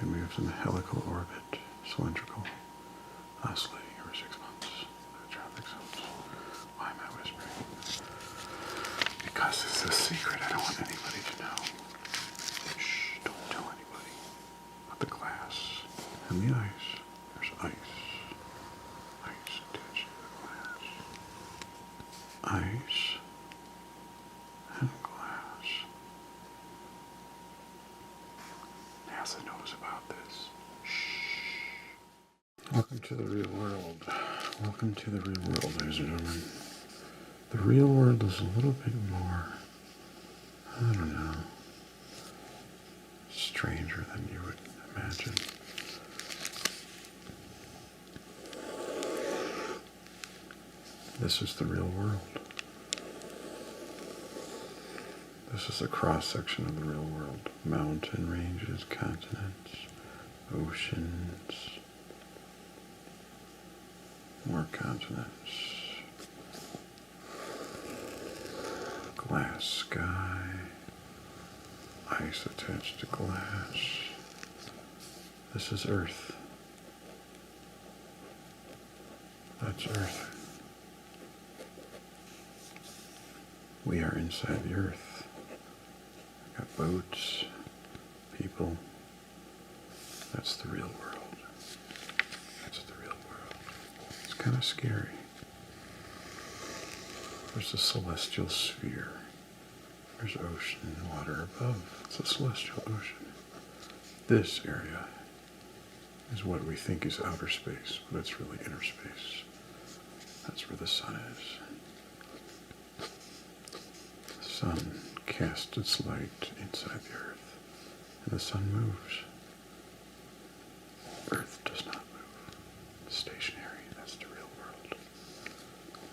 It moves in a helical orbit, cylindrical, oscillating every 6 months. The traffic zones. Why am I whispering? Because it's a secret. I don't want anybody to know. Shh, don't tell anybody. But the glass and the ice. There's ice. Ice attached to the glass. Ice and glass. NASA knows about this. Shh. Welcome to the real world. Welcome to the real world, ladies and gentlemen. The real world is a little bit more, I don't know, stranger than you would imagine. This is the real world. This is a cross-section of the real world. Mountain ranges, continents, oceans, more continents, glass sky, ice attached to glass. This is Earth. That's Earth. We are inside the Earth. We got boats, people. That's the real world. That's the real world. It's kind of scary. There's a celestial sphere. There's ocean and water above. It's a celestial ocean. This area is what we think is outer space, but it's really inner space. That's where the sun is. The sun casts its light inside the earth, and the sun moves. Earth does not move. It's stationary. That's the real world.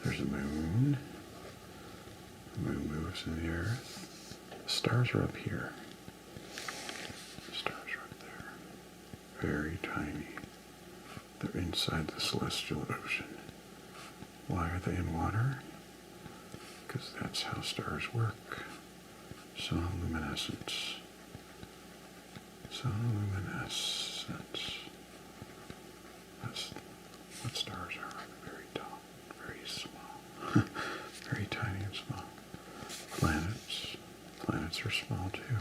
There's a moon. The moon moves in the earth. The stars are up here. The stars are up there. Very tiny. They're inside the celestial ocean. Why are they in water? Because that's how stars work. Sonoluminescence. Sonoluminescence. That's what stars are. Very dull, very small. Very tiny and small. Planets. Planets are small too.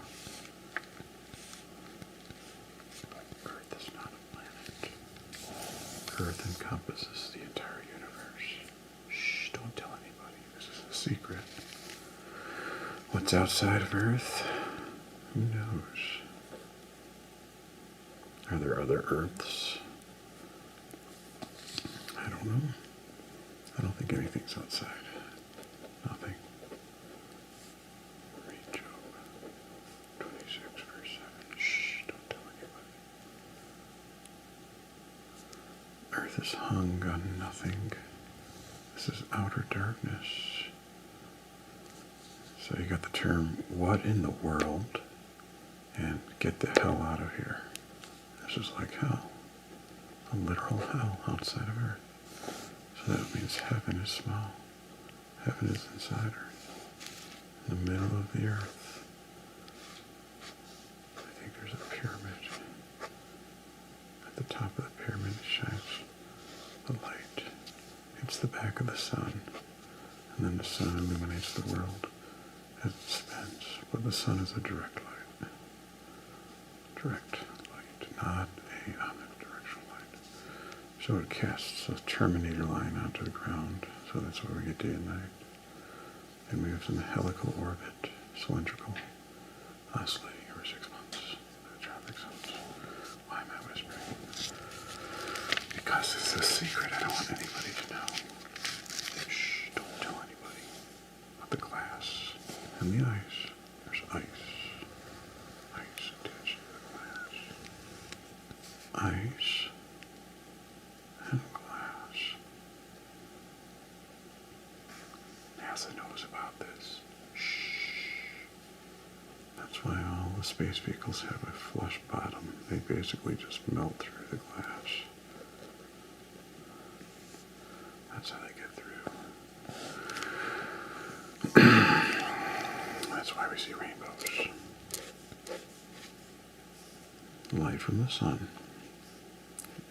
Earth is not a planet. Earth encompasses the entire universe. Shh, don't tell anybody. This is a secret. What's outside of Earth? Who knows? Are there other Earths? I don't know. I don't think anything's outside. Nothing. Read Job 26, verse 7. Shh, don't tell anybody. Earth is hung on nothing. This is outer darkness. So you got the term, what in the world? And get the hell out of here. This is like hell. A literal hell outside of Earth. So that means heaven is small. Heaven is inside Earth. In the middle of the Earth. I think there's a pyramid. At the top of the pyramid shines the light. It's the back of the sun. And then the sun illuminates the world as it spins. But the sun is a direct light. Direct light, not a omnidirectional light. So it casts a terminator line onto the ground. So that's why we get day and night. It moves in a helical orbit, cylindrical, oscillating every 6 months. The traffic zones. Why am I whispering? Because it's a secret. I don't want anybody to know. Shh, don't tell anybody. But the glass and the ice. There's ice. Ice attached to the glass. Ice and glass. NASA knows about this. Shh. That's why all the space vehicles have a flush bottom. They basically just melt through the glass. That's how they get through. That's why we see rainbows. light from the sun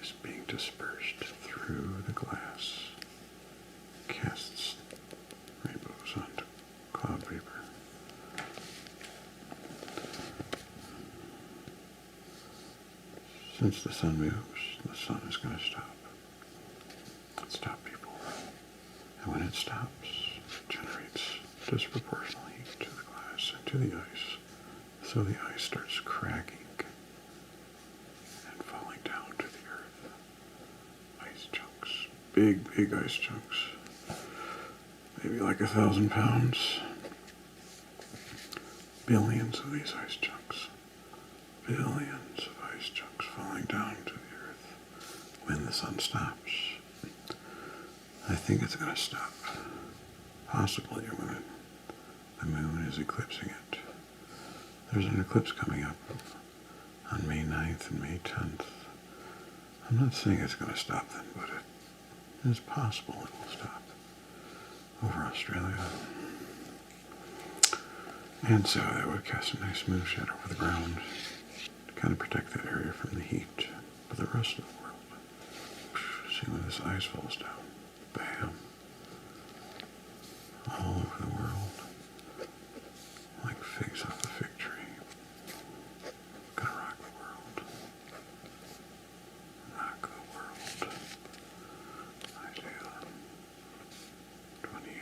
is being dispersed through the glass, casts rainbows onto cloud vapor. Since the sun moves, the sun is going to stop. Stop people. And when it stops, it generates disproportional heat to the glass and to the ice. So the ice starts cracking and falling down to the earth. Ice chunks. Big, big ice chunks. Maybe like 1,000 pounds. Billions of these ice chunks. Billions of ice chunks falling down to the earth when the sun stops. I think it's going to stop. Possibly when the moon is eclipsing it. There's an eclipse coming up on May 9th and May 10th. I'm not saying it's going to stop then, but it is possible it will stop over Australia. And so that would cast a nice moon shadow over the ground to kind of protect that area from the heat. But the rest of the world, see when this ice falls down, bam, all over the world, like figs off a fig tree. Gonna rock the world. Rock the world. Isaiah 28.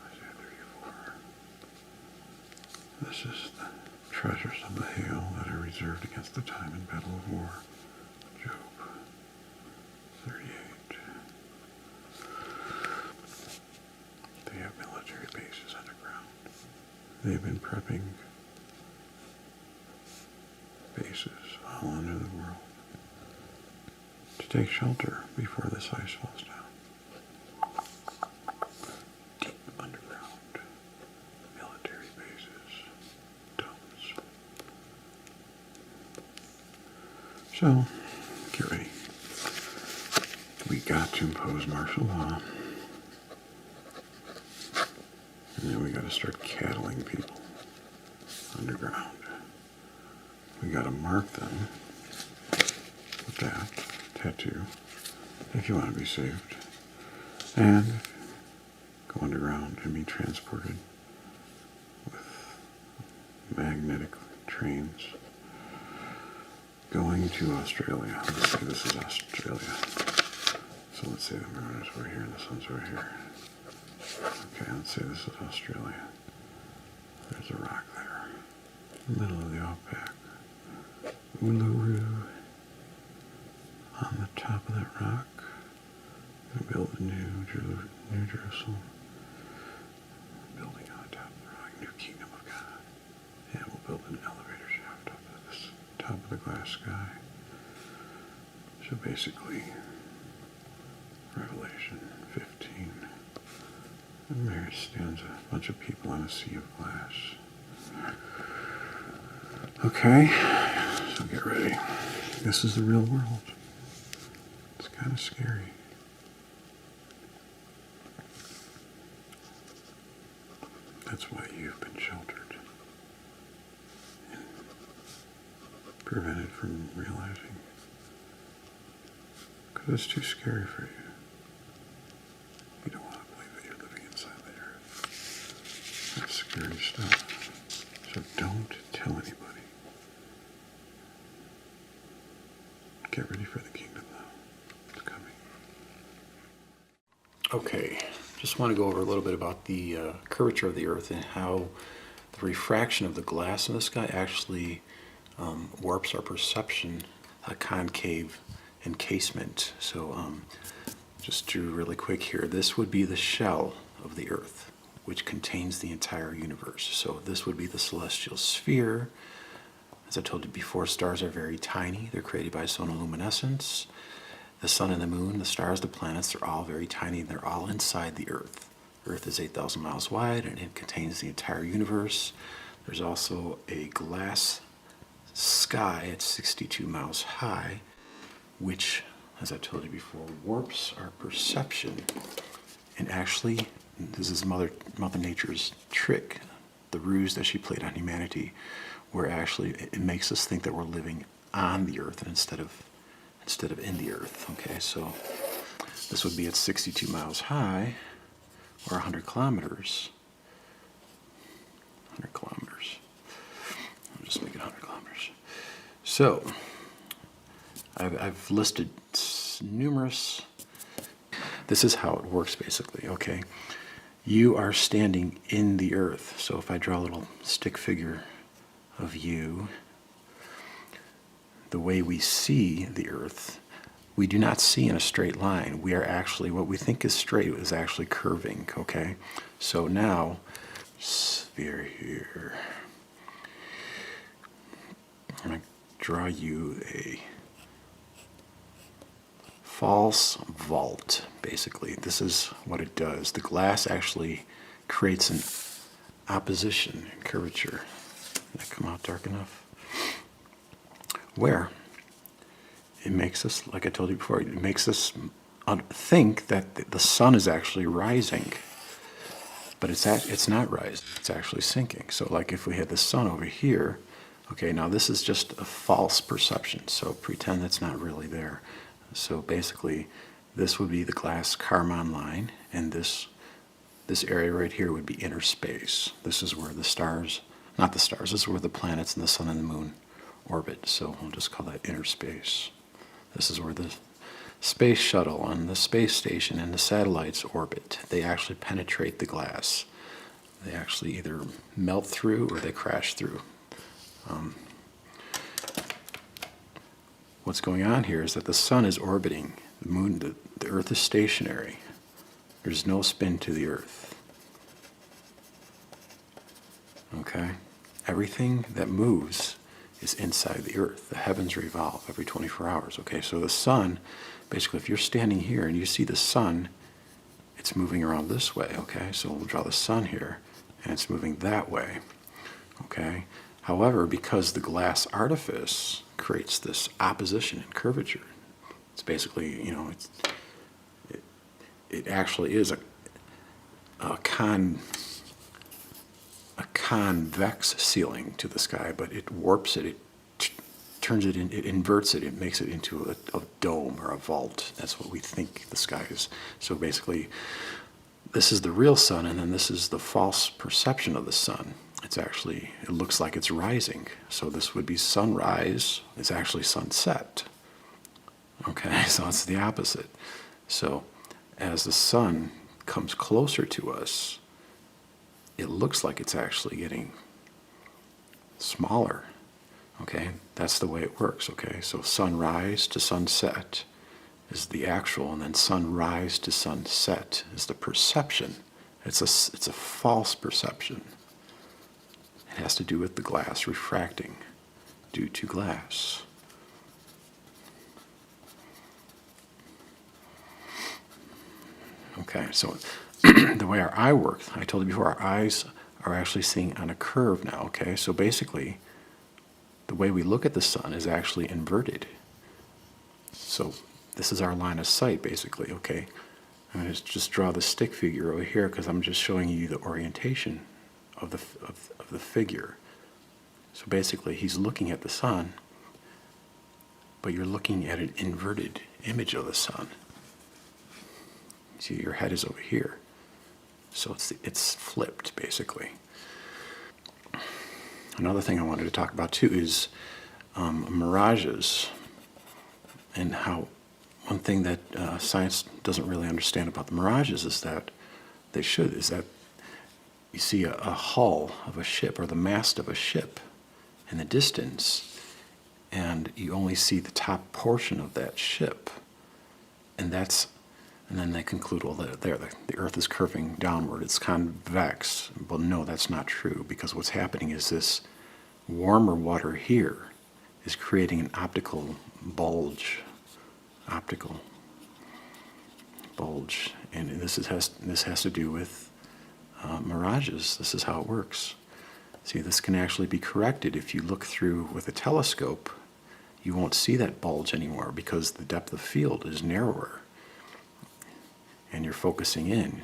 Isaiah 34. This is the treasures of the hail that are reserved against the time and battle of war. Job 38. They have military bases underground. They've been prepping bases all under the world to take shelter before this ice falls down. Deep underground military bases, domes. So, get ready. We got to impose martial law. And then we got to start cattling people underground. We got to mark them with that tattoo if you want to be saved. And go underground and be transported with magnetic trains going to Australia. Let's say this is Australia. So let's say the moon is over here and the sun's over here. Okay, let's say this is Australia. There's a rock there. Middle of the outback. Uluru. On the top of that rock, we're going to build a New Jerusalem. Building on the top of the rock, new kingdom of God. And we'll build an elevator shaft up to this top of the glass sky. So basically, Revelation 15. And there stands a bunch of people on a sea of glass. Okay, so get ready. This is the real world. It's kind of scary. That's why you've been sheltered and prevented from realizing. Because it's too scary for you. You don't want to believe that you're living inside the earth. That's scary stuff. So don't tell anybody. Get ready for the kingdom now. It's coming. Okay, just want to go over a little bit about the curvature of the earth and how the refraction of the glass in the sky actually warps our perception, a concave encasement. So just to really quick here, this would be the shell of the earth, which contains the entire universe. So this would be the celestial sphere. As I told you before, stars are very tiny. They're created by sonoluminescence. The sun and the moon, the stars, the planets, they're all very tiny. They're all inside the earth. Earth is 8,000 miles wide, and it contains the entire universe. There's also a glass sky at 62 miles high, which, as I told you before, warps our perception. And actually, this is Mother Nature's trick the ruse that she played on humanity, where actually it makes us think that we're living on the Earth instead of in the Earth. Okay, so this would be at 62 miles high, or 100 kilometers. 100 kilometers. I'll just make it 100 kilometers. So I've listed numerous. This is how it works basically. Okay, you are standing in the Earth. So if I draw a little stick figure of you, the way we see the Earth, we do not see in a straight line. We are actually, what we think is straight is actually curving, okay? So now, sphere here. I'm going to draw you a false vault, basically. This is what it does. The glass actually creates an opposition in curvature. Did that come out dark enough? Where it makes us, like I told you before, it makes us think that the sun is actually rising, but it's not rising, it's actually sinking. So like if we had the sun over here, okay, now this is just a false perception, so pretend that's not really there. So basically this would be the glass Kármán line, and this area right here would be inner space. This is where the stars, not the stars, this is where the planets and the sun and the moon orbit, so we'll just call that inner space. This is where the space shuttle and the space station and the satellites orbit. They actually penetrate the glass. They actually either melt through or they crash through. What's going on here is that the sun is orbiting, the moon, the Earth is stationary. There's no spin to the Earth. Okay? Everything that moves is inside the Earth. The heavens revolve every 24 hours. Okay, so the sun, basically if you're standing here and you see the sun, it's moving around this way. Okay, so we'll draw the sun here, and it's moving that way. Okay, however, because the glass artifice creates this opposition and curvature, it's basically, you know, it actually is a convex ceiling to the sky, but it warps it, it turns it in, it inverts it, it makes it into a dome or a vault. That's what we think the sky is. So basically, this is the real sun, and then this is the false perception of the sun. It's actually, it looks like it's rising. So this would be sunrise, it's actually sunset. Okay, so it's the opposite. So as the sun comes closer to us, it looks like it's actually getting smaller. Okay, that's the way it works. Okay, so sunrise to sunset is the actual, and then sunrise to sunset is the perception. It's a false perception. It has to do with the glass refracting due to glass. Okay, so the way our eye works, I told you before, our eyes are actually seeing on a curve now, okay? So basically, the way we look at the sun is actually inverted. So this is our line of sight, basically, okay? I'm going to just draw the stick figure over here because I'm just showing you the orientation of the figure. So basically, he's looking at the sun, but you're looking at an inverted image of the sun. See, your head is over here. So it's flipped, basically. Another thing I wanted to talk about, too, is mirages, and how one thing that science doesn't really understand about the mirages is that you see a hull of a ship or the mast of a ship in the distance, and you only see the top portion of that ship, and then they conclude, well, the Earth is curving downward, it's convex. Well, no, that's not true, because what's happening is this warmer water here is creating an optical bulge, and this has to do with mirages. This is how it works. See, this can actually be corrected if you look through with a telescope. You won't see that bulge anymore because the depth of field is narrower, and you're focusing in.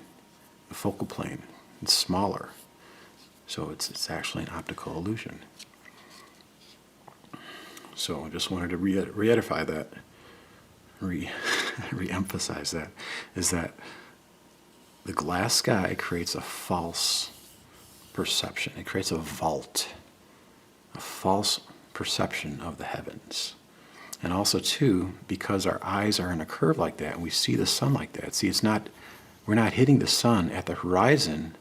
The focal plane is smaller. So it's actually an optical illusion. So I just wanted to re-edify that, re-emphasize that, is that the glass sky creates a false perception. It creates a vault, a false perception of the heavens. And also, too, because our eyes are in a curve like that, and we see the sun like that. See, we're not hitting the sun at the horizon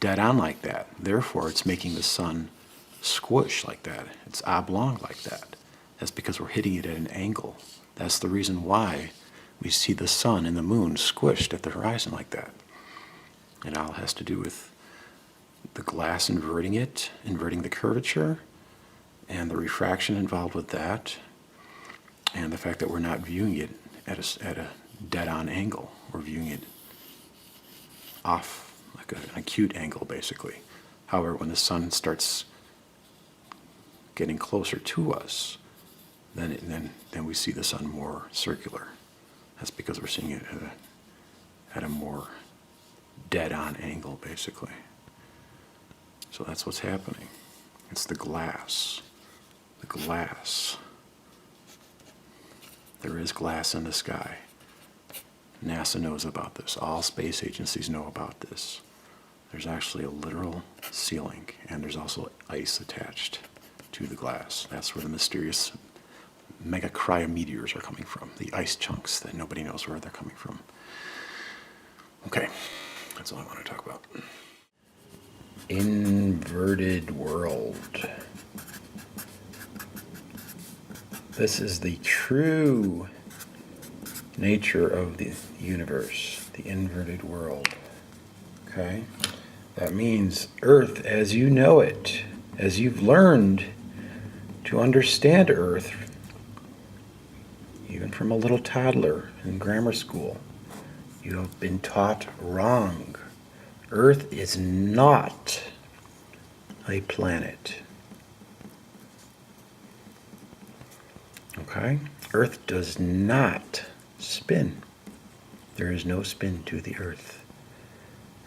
dead on like that. Therefore, it's making the sun squish like that. It's oblong like that. That's because we're hitting it at an angle. That's the reason why we see the sun and the moon squished at the horizon like that. It all has to do with the glass inverting it, inverting the curvature, and the refraction involved with that, and the fact that we're not viewing it at a dead-on angle. We're viewing it off, like an acute angle, basically. However, when the sun starts getting closer to us, then we see the sun more circular. That's because we're seeing it at a more dead-on angle, basically. So that's what's happening. It's the glass. The glass. There is glass in the sky. NASA knows about this. All space agencies know about this. There's actually a literal ceiling, and there's also ice attached to the glass. That's where the mysterious megacriometeors are coming from, the ice chunks that nobody knows where they're coming from. Okay, that's all I want to talk about. Inverted world. This is the true nature of the universe, the inverted world. Okay? That means Earth as you know it, as you've learned to understand Earth, even from a little toddler in grammar school, you have been taught wrong. Earth is not a planet. Okay? Earth does not spin. There is no spin to the Earth.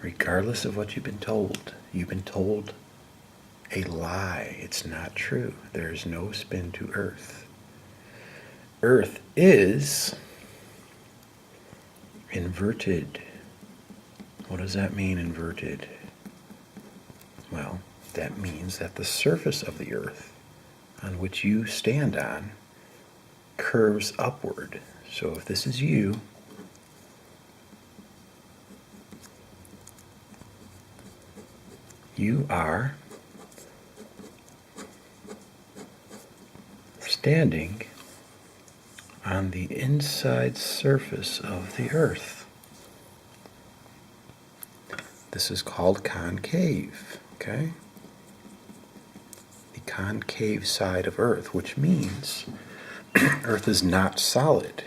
Regardless of what you've been told a lie. It's not true. There is no spin to Earth. Earth is inverted. What does that mean, inverted? Well, that means that the surface of the Earth on which you stand on curves upward. So if this is you, you are standing on the inside surface of the Earth. This is called concave, okay? The concave side of Earth, which means Earth is not solid.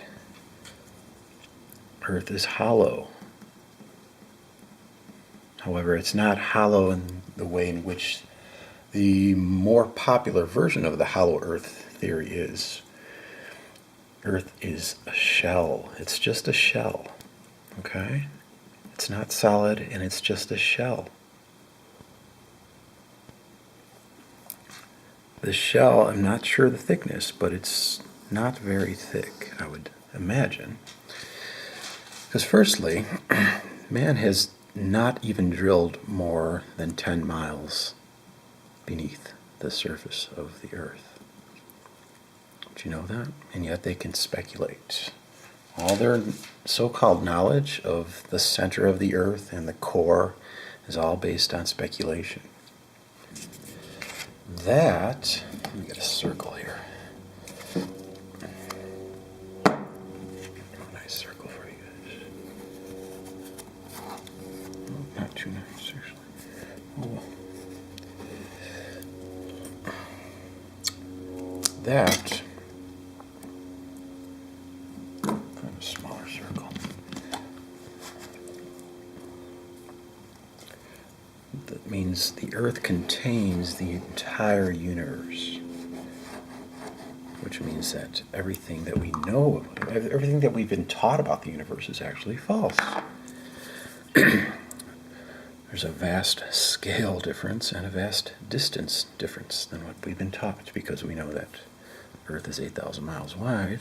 Earth is hollow. However, it's not hollow in the way in which the more popular version of the hollow Earth theory is. Earth is a shell. It's just a shell, okay? It's not solid, and it's just a shell. The shell, I'm not sure the thickness, but it's not very thick, I would imagine. Because firstly, man has not even drilled more than 10 miles beneath the surface of the Earth. Do you know that? And yet they can speculate. All their so-called knowledge of the center of the Earth and the core is all based on speculation. That, let me get a circle here. A nice circle for you guys. Oh, not too nice, actually. Oh, well. That, a smaller circle. That means the Earth contains the entire universe, which means that everything that we know, everything that we've been taught about the universe is actually false. there's a vast scale difference and a vast distance difference than what we've been taught, because we know that Earth is 8,000 miles wide,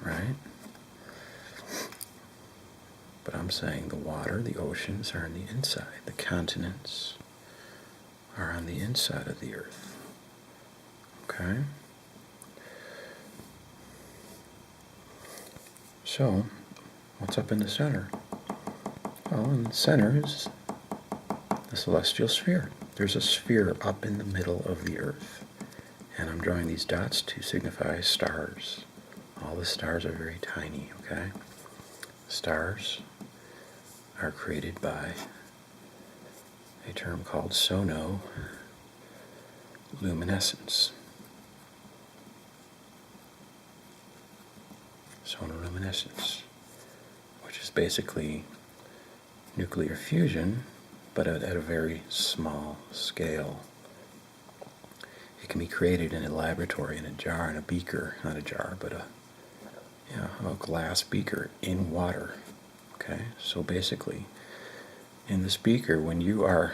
right? But I'm saying the water, the oceans are on the inside. The continents are on the inside of the Earth. Okay? So, what's up in the center? Well, in the center is the celestial sphere. There's a sphere up in the middle of the Earth. And I'm drawing these dots to signify stars. All the stars are very tiny, okay? Stars are created by a term called sonoluminescence. Sonoluminescence, which is basically nuclear fusion, but at a very small scale. It can be created in a laboratory, in a jar, in a beaker, not a jar, but a glass beaker in water. Okay, so basically, in this beaker, when you are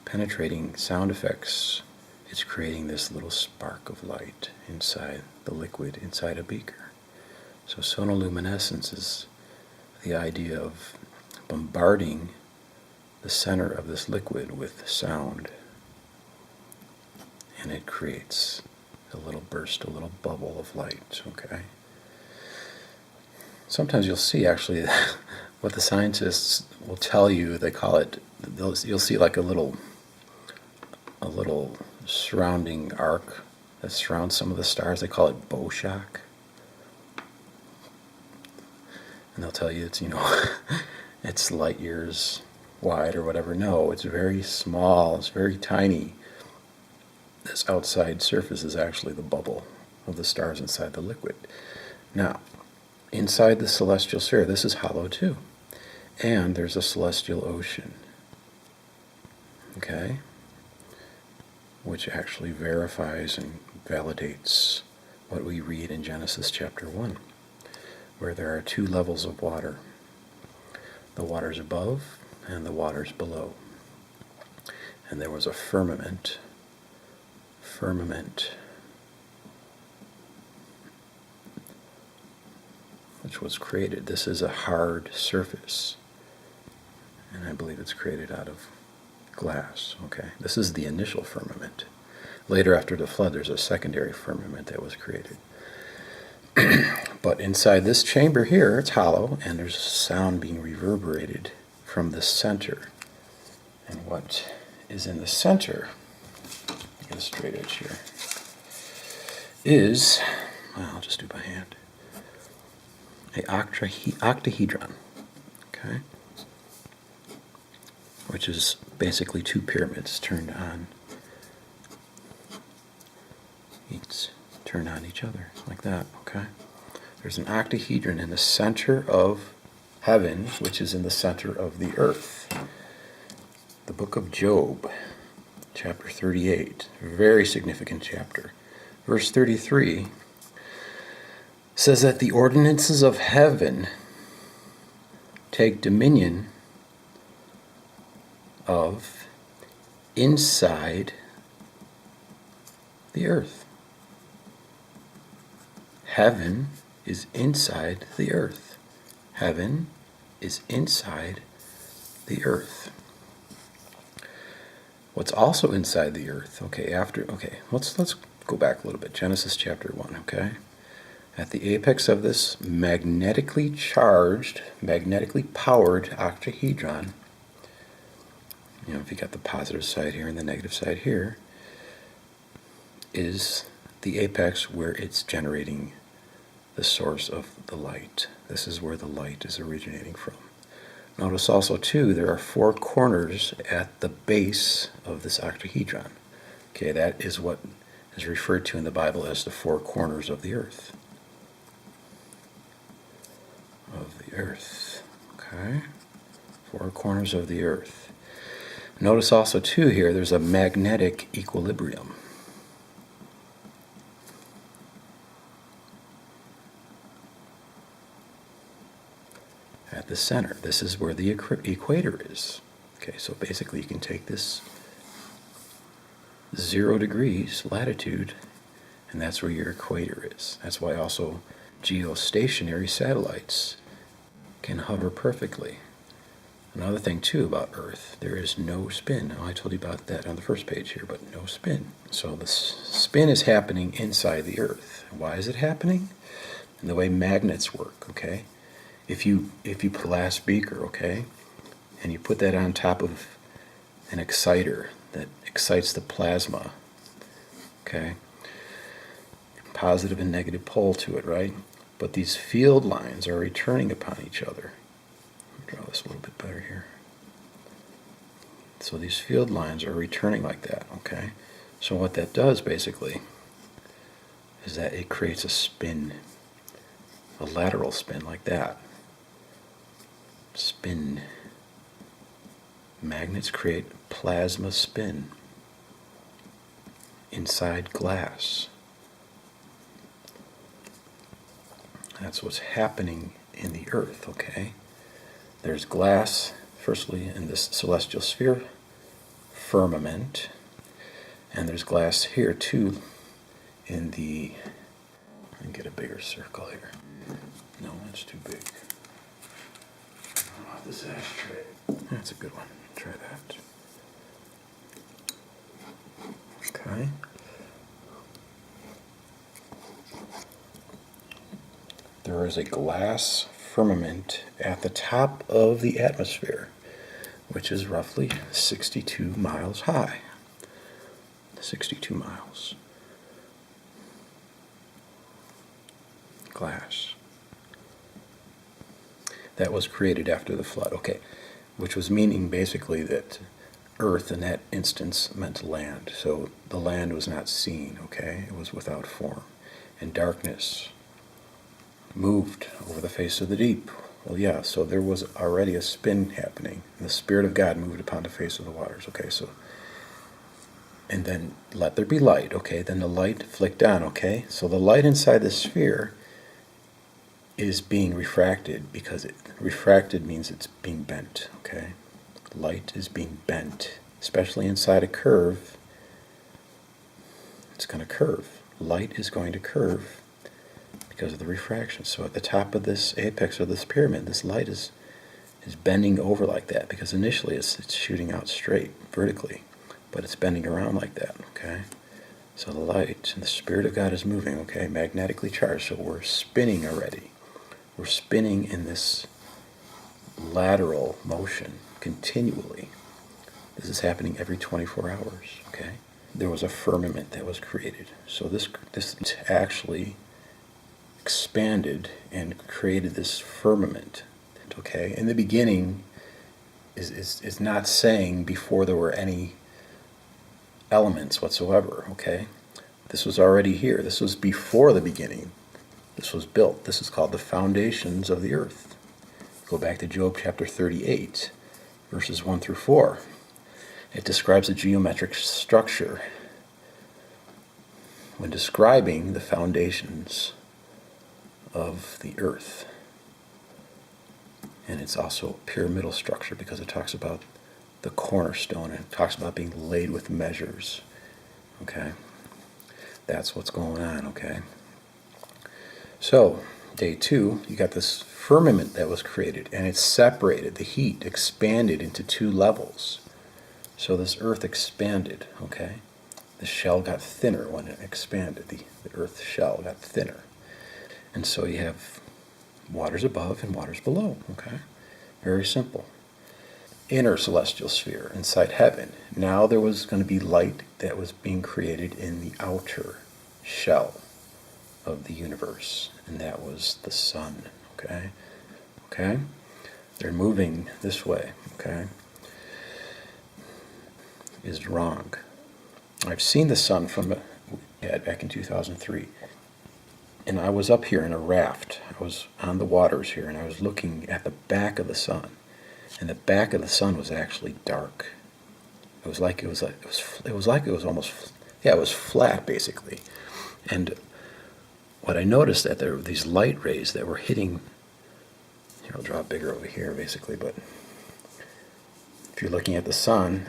penetrating sound effects, it's creating this little spark of light inside the liquid, inside a beaker. So sonoluminescence is the idea of bombarding the center of this liquid with sound. And it creates a little burst, a little bubble of light, okay? Sometimes you'll see actually what the scientists will tell you, they call it, you'll see like a little surrounding arc that surrounds some of the stars. They call it bow shock. And they'll tell you it's, it's light years wide or whatever. No, it's very small, it's very tiny. This outside surface is actually the bubble of the stars inside the liquid. Now, inside the celestial sphere, this is hollow too. And there's a celestial ocean. Okay? Which actually verifies and validates what we read in Genesis chapter 1, where there are two levels of water. The waters above and the waters below. And there was a firmament, which was created. This is a hard surface, and I believe it's created out of glass. Okay, this is the initial firmament. Later, after the flood, there's a secondary firmament that was created. But inside this chamber here, it's hollow, and there's sound being reverberated from the center. And what is in the center, get a straight edge here, is, well, I'll just do by hand, a octahedron, okay, which is basically two pyramids turned on each other, like that, okay? There's an octahedron in the center of heaven, which is in the center of the earth. The book of Job, chapter 38, very significant chapter. Verse 33 says that the ordinances of heaven take dominion of inside the earth. Heaven is inside the earth. Heaven is inside the earth. What's also inside the earth? Let's go back a little bit. Genesis chapter 1, okay? At the apex of this magnetically charged, magnetically powered octahedron, if you got the positive side here and the negative side here, is the apex where it's generating the source of the light. This is where the light is originating from. Notice also, too, there are four corners at the base of this octahedron. Okay, that is what is referred to in the Bible as the four corners of the earth. Okay? Four corners of the earth. Notice also, too, here, there's a magnetic equilibrium. At the center. This is where the equator is. Okay, so basically you can take this 0 degrees latitude, and that's where your equator is. That's why also geostationary satellites can hover perfectly. Another thing too about Earth, there is no spin. Oh, I told you about that on the first page here, but no spin. So the spin is happening inside the Earth. Why is it happening? And the way magnets work, okay? If you put a glass beaker, okay, and you put that on top of an exciter that excites the plasma, okay, positive and negative pole to it, right? But these field lines are returning upon each other. Draw this a little bit better here. So these field lines are returning like that, okay? So what that does basically is that it creates a spin, a lateral spin like that. Spin. Magnets create plasma spin inside glass. That's what's happening in the Earth, okay? There's glass, firstly, in this celestial sphere, firmament, and there's glass here too in the, let me get a bigger circle here. No, that's too big. I want this ashtray. That's a good one. Try that. Okay. There is a glass firmament at the top of the atmosphere, which is roughly 62 miles high. 62 miles. Glass. That was created after the flood, okay, which was meaning basically that Earth in that instance meant land. So the land was not seen, okay, it was without form. And darkness moved over the face of the deep. Well, yeah, so there was already a spin happening. And the Spirit of God moved upon the face of the waters, okay, so, and then let there be light, okay, then the light flicked on, okay, so the light inside the sphere is being refracted because refracted means it's being bent, okay, light is being bent, especially inside a curve. It's going to curve. Light is going to curve because of the refraction. So at the top of this apex of this pyramid, this light is bending over like that because initially it's shooting out straight, vertically, but it's bending around like that, okay? So the light and the Spirit of God is moving, okay, magnetically charged, so we're spinning already. We're spinning in this lateral motion continually. This is happening every 24 hours, okay? There was a firmament that was created. So this actually expanded and created this firmament, okay? In the beginning is not saying before there were any elements whatsoever, okay? This was already here. This was before the beginning. This was built. This is called the foundations of the earth. Go back to Job chapter 38, verses 1 through 4. It describes a geometric structure when describing the foundations of the earth. And it's also a pyramidal structure because it talks about the cornerstone and it talks about being laid with measures. Okay? That's what's going on, okay? So, day 2, you got this firmament that was created, and it separated, the heat expanded into 2 levels. So this earth expanded, okay? The shell got thinner when it expanded. The earth shell got thinner. And so you have waters above and waters below, okay? Very simple. Inner celestial sphere, inside heaven. Now there was going to be light that was being created in the outer shell of the universe, and that was the sun, okay? Okay? They're moving this way, okay? Is wrong. I've seen the sun from back in 2003, and I was up here in a raft. I was on the waters here, and I was looking at the back of the sun, and the back of the sun was actually dark. It was flat basically, and what I noticed that there were these light rays that were hitting here, I'll draw it bigger over here basically, but if you're looking at the sun,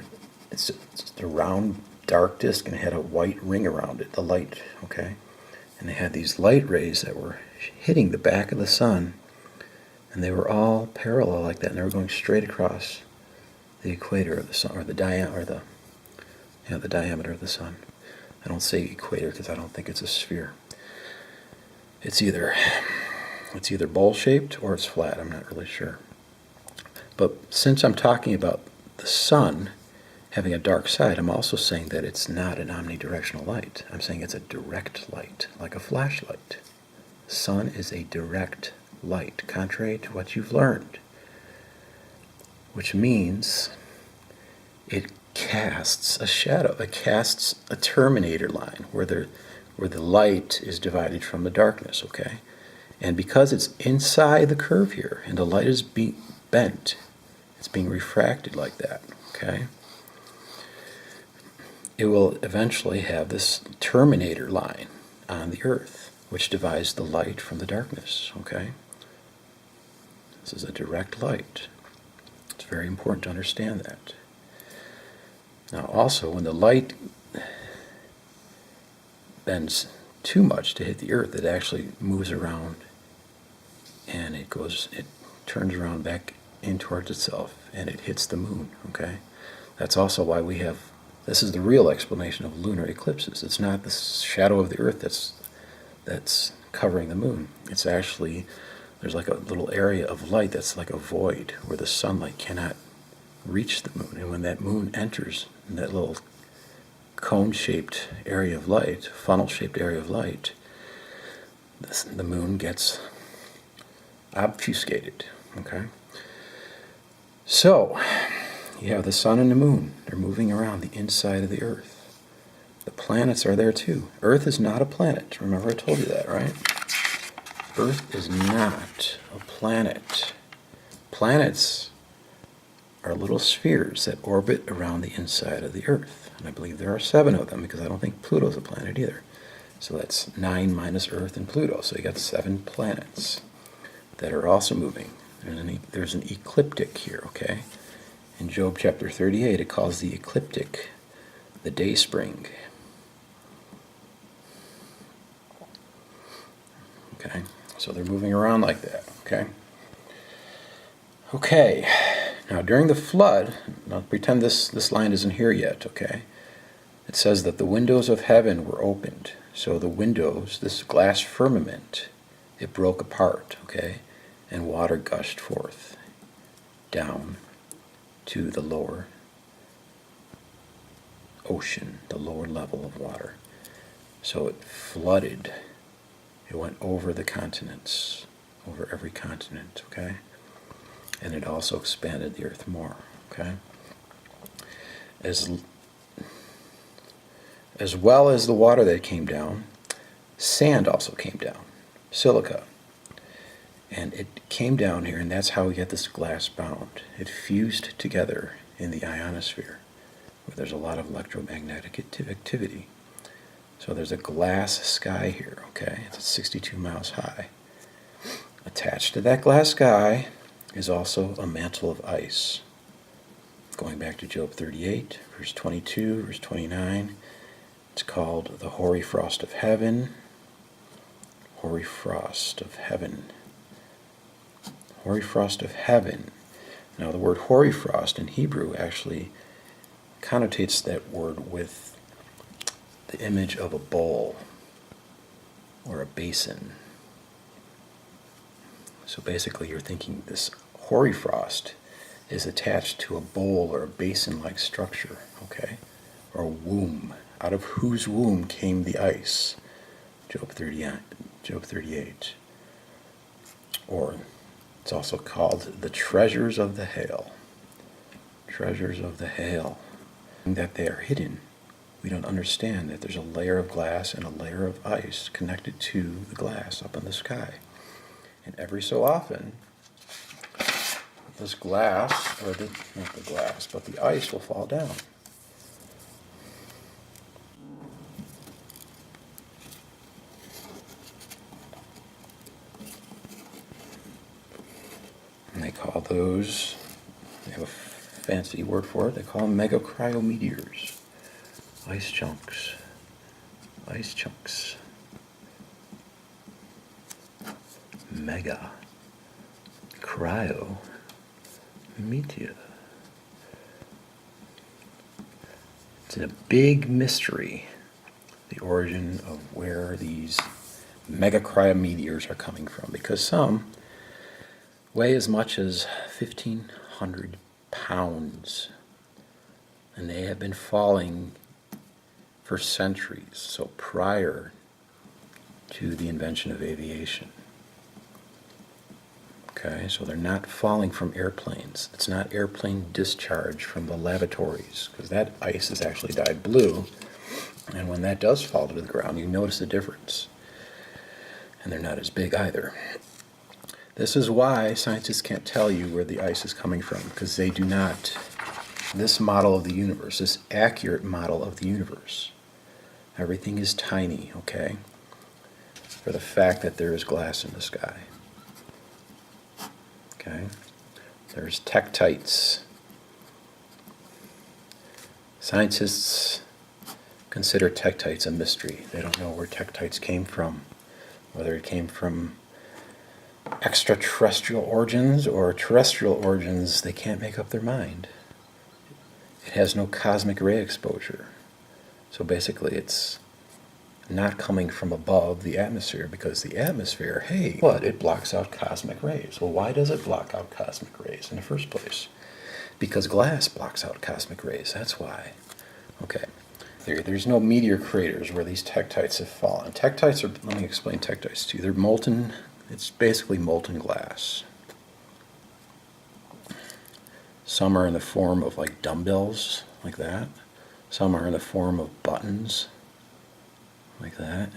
it's just a round dark disk and it had a white ring around it, the light, okay? And they had these light rays that were hitting the back of the sun, and they were all parallel like that, and they were going straight across the equator of the sun, or the diameter of the sun. I don't say equator because I don't think it's a sphere. It's either bowl-shaped or it's flat. I'm not really sure. But since I'm talking about the sun having a dark side, I'm also saying that it's not an omnidirectional light. I'm saying it's a direct light, like a flashlight. The sun is a direct light, contrary to what you've learned, which means it casts a shadow. It casts a terminator line where the light is divided from the darkness, okay? And because it's inside the curve here, and the light is being bent, it's being refracted like that, okay? It will eventually have this terminator line on the earth, which divides the light from the darkness, okay? This is a direct light. It's very important to understand that. Now also, when the light bends too much to hit the earth, it actually moves around and it turns around back in towards itself and it hits the moon, okay? That's also why this is the real explanation of lunar eclipses. It's not the shadow of the earth that's covering the moon. It's actually, there's like a little area of light that's like a void where the sunlight cannot reach the moon. And when that moon enters in that little cone-shaped area of light, funnel-shaped area of light, the moon gets obfuscated, okay? So, you have the sun and the moon. They're moving around the inside of the earth. The planets are there too. Earth is not a planet. Remember I told you that, right? Earth is not a planet. Planets are little spheres that orbit around the inside of the earth. And I believe there are 7 of them because I don't think Pluto's a planet either. So that's 9 minus Earth and Pluto. So you got 7 planets that are also moving. There's an ecliptic here, okay? In Job chapter 38, it calls the ecliptic the day spring. Okay, so they're moving around like that, okay? Okay, now during the flood, now pretend this line isn't here yet, okay? It says that the windows of heaven were opened. So the windows, this glass firmament, it broke apart, okay? And water gushed forth down to the lower ocean, the lower level of water. So it flooded. It went over the continents, over every continent, okay? And it also expanded the earth more, okay? As well as the water that came down, sand also came down, silica. And it came down here, and that's how we get this glass bound. It fused together in the ionosphere, where there's a lot of electromagnetic activity. So there's a glass sky here, okay? It's 62 miles high. Attached to that glass sky is also a mantle of ice. Going back to Job 38, verse 22, verse 29, it's called the hoary frost of heaven. Hoary frost of heaven. Hoary frost of heaven. Now the word hoary frost in Hebrew actually connotates that word with the image of a bowl or a basin. So basically you're thinking this hoary frost is attached to a bowl or a basin-like structure, okay? Or a womb, out of whose womb came the ice. Job 38. Or it's also called the treasures of the hail. Treasures of the hail. That they are hidden. We don't understand that there's a layer of glass and a layer of ice connected to the glass up in the sky. And every so often, this glass, or not the glass, but the ice will fall down. those, they have a fancy word for it, they call them megacriometeors. Ice chunks. Ice chunks. Mega. Cryo. Meteor. It's a big mystery, the origin of where these megacriometeors are coming from, because some weigh as much as 1,500 pounds, and they have been falling for centuries, so prior to the invention of aviation. Okay, so they're not falling from airplanes. It's not airplane discharge from the lavatories, because that ice is actually dyed blue, and when that does fall to the ground, you notice the difference. And they're not as big either. This is why scientists can't tell you where the ice is coming from, because they do not. This model of the universe, this accurate model of the universe, everything is tiny, okay? For the fact that there is glass in the sky. Okay? There's tektites. Scientists consider tektites a mystery. They don't know where tektites came from, whether it came from extraterrestrial origins or terrestrial origins. They can't make up their mind. It has no cosmic ray exposure. So basically it's not coming from above the atmosphere, because the atmosphere, hey, what? It blocks out cosmic rays. Well, why does it block out cosmic rays in the first place? Because glass blocks out cosmic rays, that's why. Okay, there's no meteor craters where these tektites have fallen. Tektites are, let me explain tektites to you. They're molten, it's basically molten glass. Some are in the form of like dumbbells, like that. Some are in the form of buttons, like that.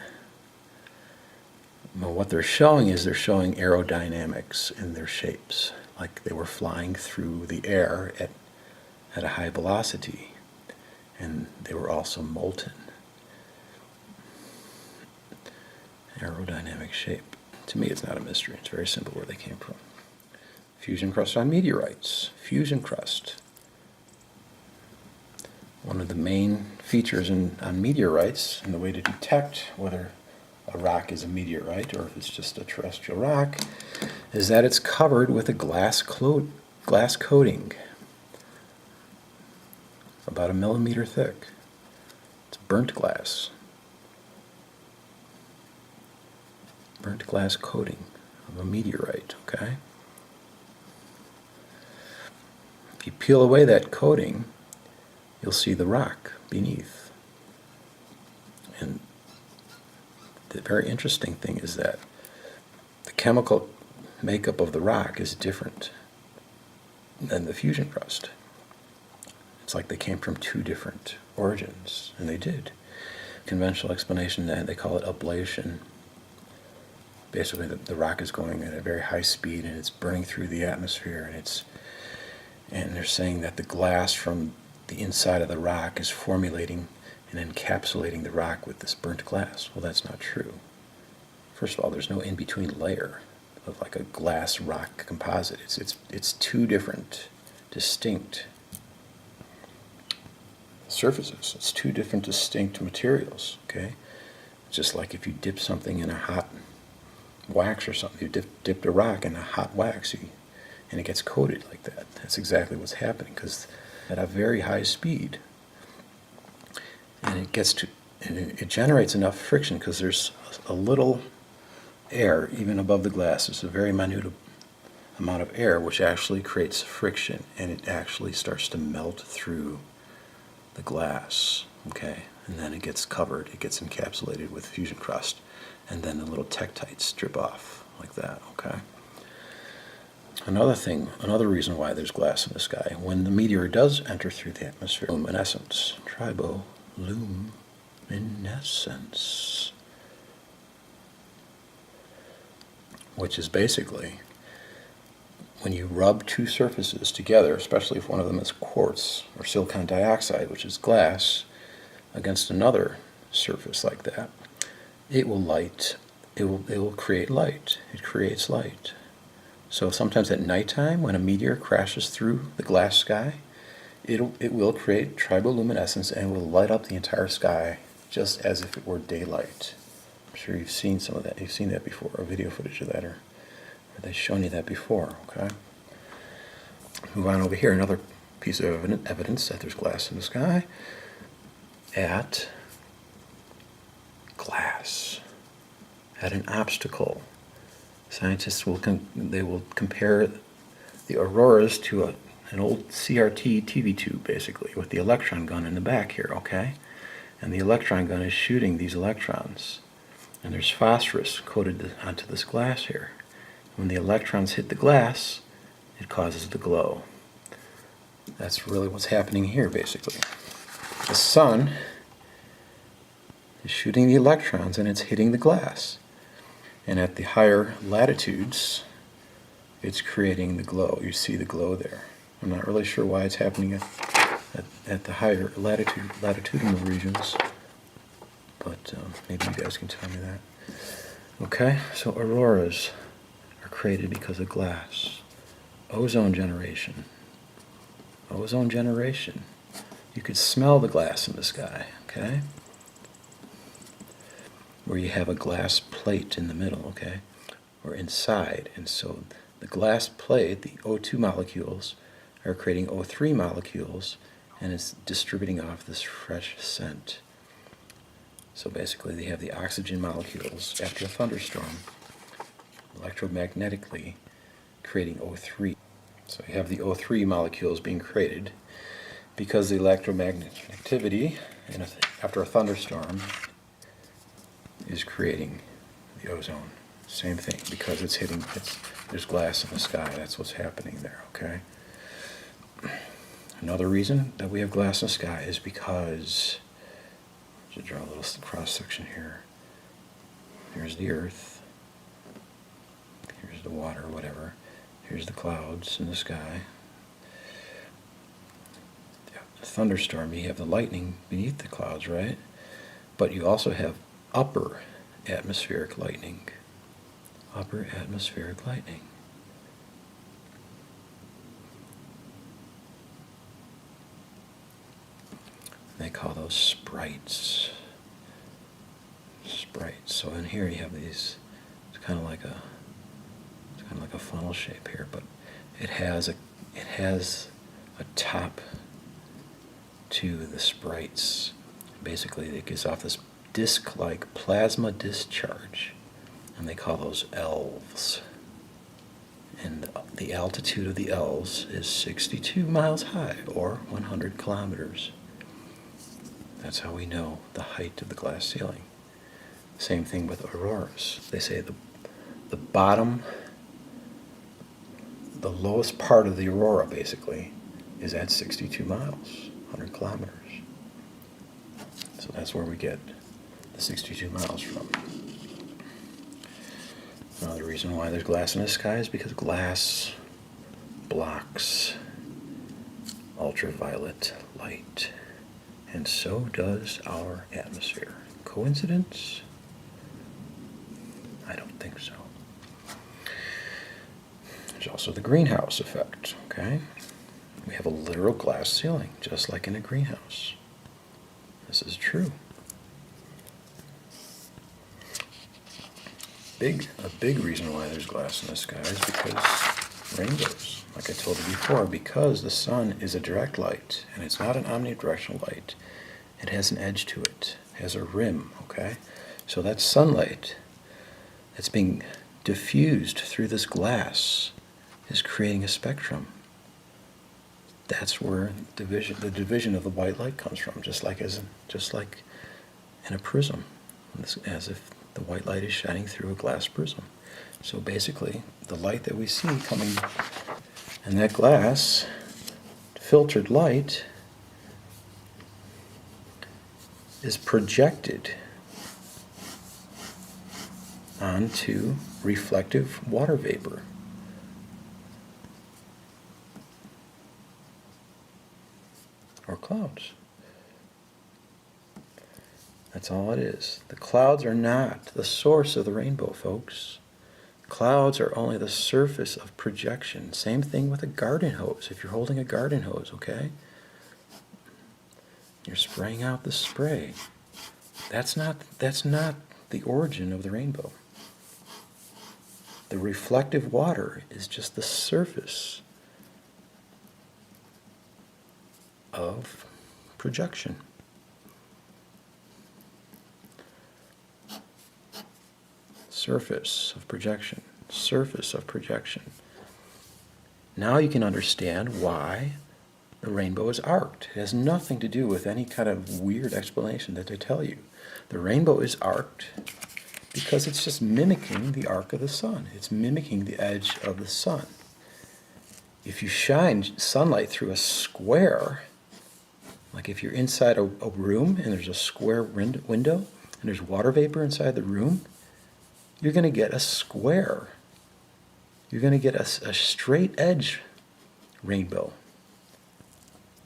But what they're showing is they're showing aerodynamics in their shapes, like they were flying through the air at a high velocity, and they were also molten. Aerodynamic shape. To me, it's not a mystery. It's very simple where they came from. Fusion crust on meteorites. Fusion crust. One of the main features on meteorites, and the way to detect whether a rock is a meteorite or if it's just a terrestrial rock, is that it's covered with a glass coating, about 1 millimeter thick. It's burnt glass. Burnt glass coating of a meteorite, okay? If you peel away that coating, you'll see the rock beneath. And the very interesting thing is that the chemical makeup of the rock is different than the fusion crust. It's like they came from two different origins, and they did. Conventional explanation, that they call it ablation. Basically, the rock is going at a very high speed, and it's burning through the atmosphere, and they're saying that the glass from the inside of the rock is formulating and encapsulating the rock with this burnt glass. Well, that's not true. First of all, there's no in-between layer of like a glass rock composite. It's two different, distinct surfaces. It's two different, distinct materials. Okay, just like if you dip something in a hot wax or something, you dipped a rock in a hot wax, and it gets coated like that. That's exactly what's happening, because at a very high speed, and it generates enough friction, because there's a little air even above the glass. There's a very minute amount of air which actually creates friction, and it actually starts to melt through the glass. Okay, and then it gets covered, it gets encapsulated with fusion crust, and then the little tektites drip off like that. Okay. Another reason why there's glass in the sky, when the meteor does enter through the atmosphere, luminescence, triboluminescence, which is basically when you rub two surfaces together, especially if one of them is quartz or silicon dioxide, which is glass, against another surface like that, it will create light. It creates light. So sometimes at nighttime, when a meteor crashes through the glass sky, it will create triboluminescence and will light up the entire sky just as if it were daylight. I'm sure you've seen some of that. You've seen that before, or video footage of that, or they've shown you that before, okay? Move on over here. Another piece of evidence that there's glass in the sky. At glass, at an obstacle. Scientists will compare the auroras to an old CRT TV tube, basically, with the electron gun in the back here, okay? And the electron gun is shooting these electrons. And there's phosphorus coated onto this glass here. When the electrons hit the glass, it causes the glow. That's really what's happening here, basically. The sun is shooting the electrons and it's hitting the glass. And at the higher latitudes, it's creating the glow. You see the glow there. I'm not really sure why it's happening at the higher latitudinal regions, but maybe you guys can tell me that. Okay, so auroras are created because of glass. Ozone generation. Ozone generation. You could smell the glass in the sky, okay? Where you have a glass plate in the middle, okay? Or inside. And so the glass plate, the O2 molecules, are creating O3 molecules, and it's distributing off this fresh scent. So basically they have the oxygen molecules after a thunderstorm electromagnetically creating O3. So you have the O3 molecules being created because the electromagnetic activity after a thunderstorm is creating the ozone. Same thing, because there's glass in the sky. That's what's happening there, okay? Another reason that we have glass in the sky is because, to draw a little cross section here, here's the earth, here's the water, whatever, here's the clouds in the sky. The thunderstorm, you have the lightning beneath the clouds, right? But you also have upper atmospheric lightning. Upper atmospheric lightning. They call those sprites. Sprites. So in here you have these. It's kind of like a funnel shape here, but it has a top to the sprites. Basically, it gives off this disc-like plasma discharge, and they call those elves. And the altitude of the elves is 62 miles high, or 100 kilometers. That's how we know the height of the glass ceiling. Same thing with auroras. They say the bottom, the lowest part of the aurora, basically, is at 62 miles, 100 kilometers. So that's where we get the 62 miles from. Another reason why there's glass in the sky is because glass blocks ultraviolet light. And so does our atmosphere. Coincidence? I don't think so. There's also the greenhouse effect, okay? We have a literal glass ceiling, just like in a greenhouse. This is true. A big reason why there's glass in the sky is because rainbows. Like I told you before, because the sun is a direct light, and it's not an omnidirectional light. It has an edge to it. It has a rim, okay? So that sunlight that's being diffused through this glass is creating a spectrum. That's where the division of the white light comes from, just like in a prism, as if the white light is shining through a glass prism. So basically, the light that we see coming in that glass, filtered light, is projected onto reflective water vapor. Or clouds. That's all it is. The clouds are not the source of the rainbow, folks. Clouds are only the surface of projection. Same thing with a garden hose. If you're holding a garden hose, okay? You're spraying out the spray. That's not the origin of the rainbow. The reflective water is just the surface of projection. Surface of projection. Surface of projection. Now you can understand why the rainbow is arced. It has nothing to do with any kind of weird explanation that they tell you. The rainbow is arced because it's just mimicking the arc of the sun. It's mimicking the edge of the sun. If you shine sunlight through a square, like if you're inside a room and there's a square window and there's water vapor inside the room, you're going to get a square. You're going to get a straight edge rainbow.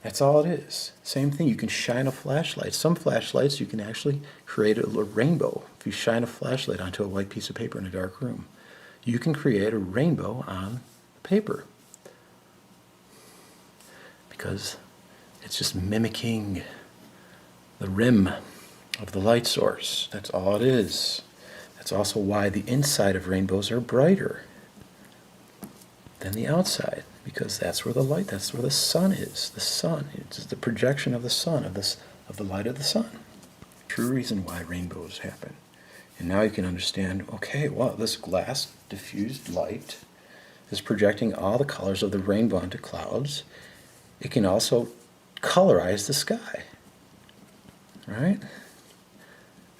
That's all it is. Same thing, you can shine a flashlight. Some flashlights you can actually create a rainbow. If you shine a flashlight onto a white piece of paper in a dark room, you can create a rainbow on paper. Because it's just mimicking the rim of the light source. That's all it is. That's also why the inside of rainbows are brighter than the outside, because that's where the light, that's where the sun is. The sun, it's the projection of the sun, of the light of the sun. True reason why rainbows happen. And now you can understand, okay, well, this glass diffused light is projecting all the colors of the rainbow onto clouds. It can also colorize the sky, right?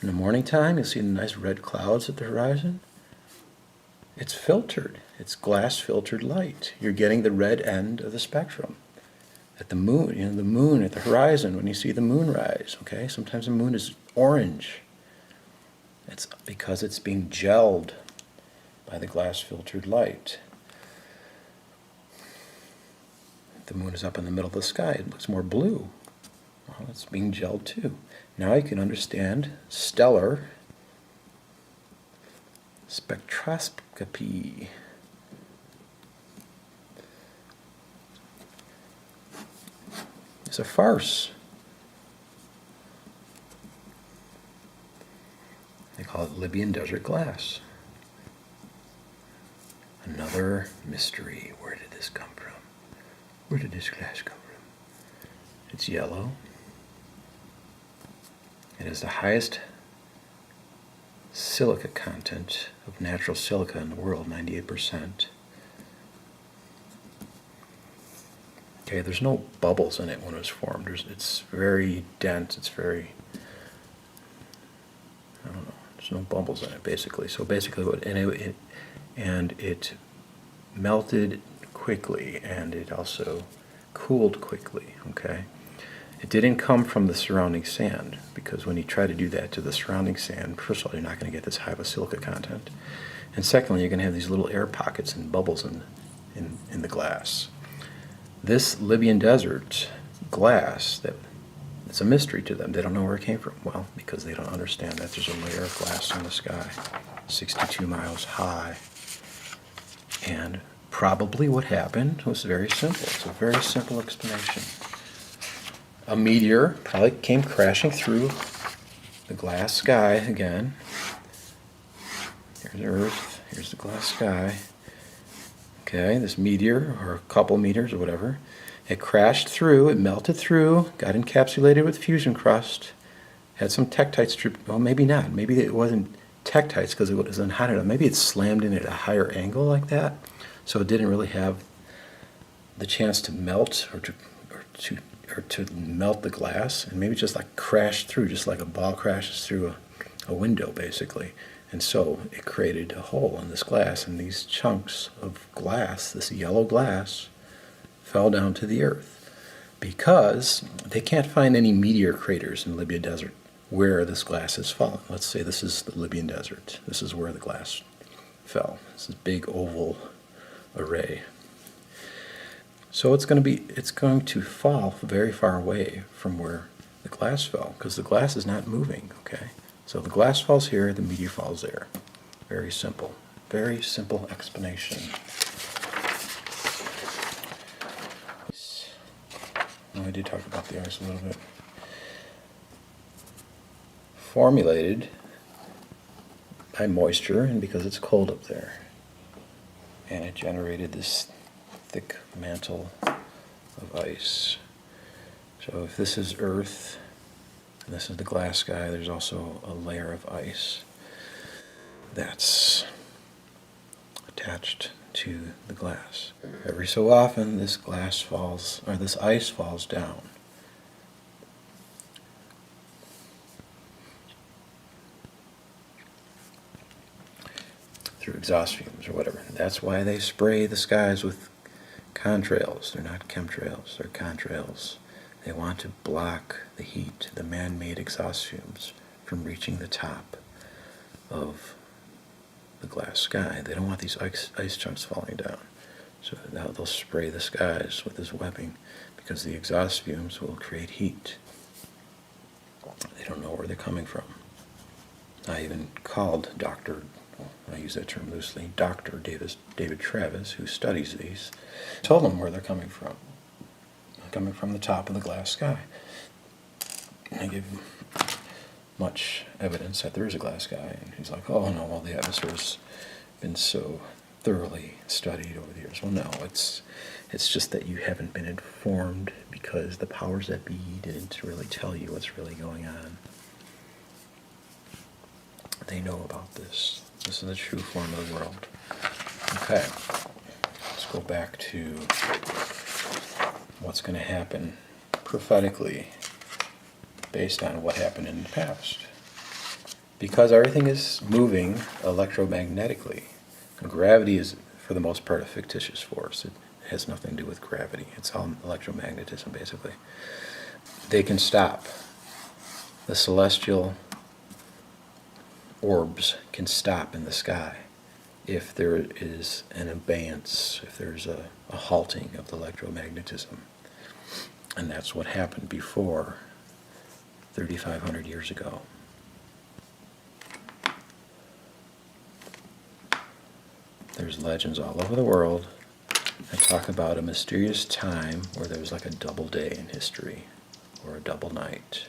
In the morning time, you'll see the nice red clouds at the horizon. It's filtered. It's glass-filtered light. You're getting the red end of the spectrum. At the moon, the moon at the horizon, when you see the moon rise, okay? Sometimes the moon is orange. It's because it's being gelled by the glass-filtered light. If the moon is up in the middle of the sky, it looks more blue. Well, it's being gelled too. Now you can understand stellar spectroscopy. It's a farce. They call it Libyan desert glass. Another mystery. Where did this come from? Where did this glass come from? It's yellow. It has the highest silica content of natural silica in the world, 98%. Okay, there's no bubbles in it when it was formed. It's very dense. It's very, I don't know. There's no bubbles in it, basically. So basically, it melted quickly, and it also cooled quickly. Okay. It didn't come from the surrounding sand, because when you try to do that to the surrounding sand, first of all, you're not going to get this high of a silica content. And secondly, you're going to have these little air pockets and bubbles in the glass. This Libyan desert glass, it's a mystery to them. They don't know where it came from. Well, because they don't understand that there's a layer of glass in the sky, 62 miles high. And probably what happened was very simple. It's a very simple explanation. A meteor probably came crashing through the glass sky again. Here's Earth, here's the glass sky. Okay, this meteor, or a couple meteors or whatever, it crashed through, it melted through, got encapsulated with fusion crust, had some tektites, well, maybe not. Maybe it wasn't tektites because it was hot enough. Maybe it slammed in at a higher angle like that, so it didn't really have the chance to melt or to melt the glass, and maybe just like crashed through, just like a ball crashes through a window, basically. And so it created a hole in this glass, and these chunks of glass, this yellow glass, fell down to the earth because they can't find any meteor craters in the Libyan desert where this glass has fallen. Let's say this is the Libyan desert. This is where the glass fell. This is a big oval array. So it's going to fall very far away from where the glass fell, because the glass is not moving, okay? So the glass falls here, the meteor falls there. Very simple. Very simple explanation. I did talk about the ice a little bit. Formulated by moisture and because it's cold up there. And it generated this thick mantle of ice. So if this is Earth, and this is the glass sky, there's also a layer of ice that's attached to the glass. Every so often this glass falls, or this ice falls down. Through exhaust fumes or whatever. That's why they spray the skies with contrails. They're not chemtrails, they're contrails. They want to block the heat, the man-made exhaust fumes, from reaching the top of the glass sky. They don't want these ice chunks falling down. So now they'll spray the skies with this webbing because the exhaust fumes will create heat. They don't know where they're coming from. I even called I use that term loosely, Dr. David Travis, who studies these, told them where they're coming from. They're coming from the top of the glass sky. I gave him much evidence that there is a glass sky, and he's like, oh no, well the atmosphere's been so thoroughly studied over the years. Well no, it's just that you haven't been informed because the powers that be didn't really tell you what's really going on. They know about this. This is the true form of the world. Okay, let's go back to what's going to happen prophetically based on what happened in the past. Because everything is moving electromagnetically, gravity is, for the most part, a fictitious force. It has nothing to do with gravity. It's all electromagnetism, basically. They can stop. The celestial orbs can stop in the sky if there is an abeyance, if there's a halting of the electromagnetism. And that's what happened before 3,500 years ago. There's legends all over the world that talk about a mysterious time where there was like a double day in history, or a double night,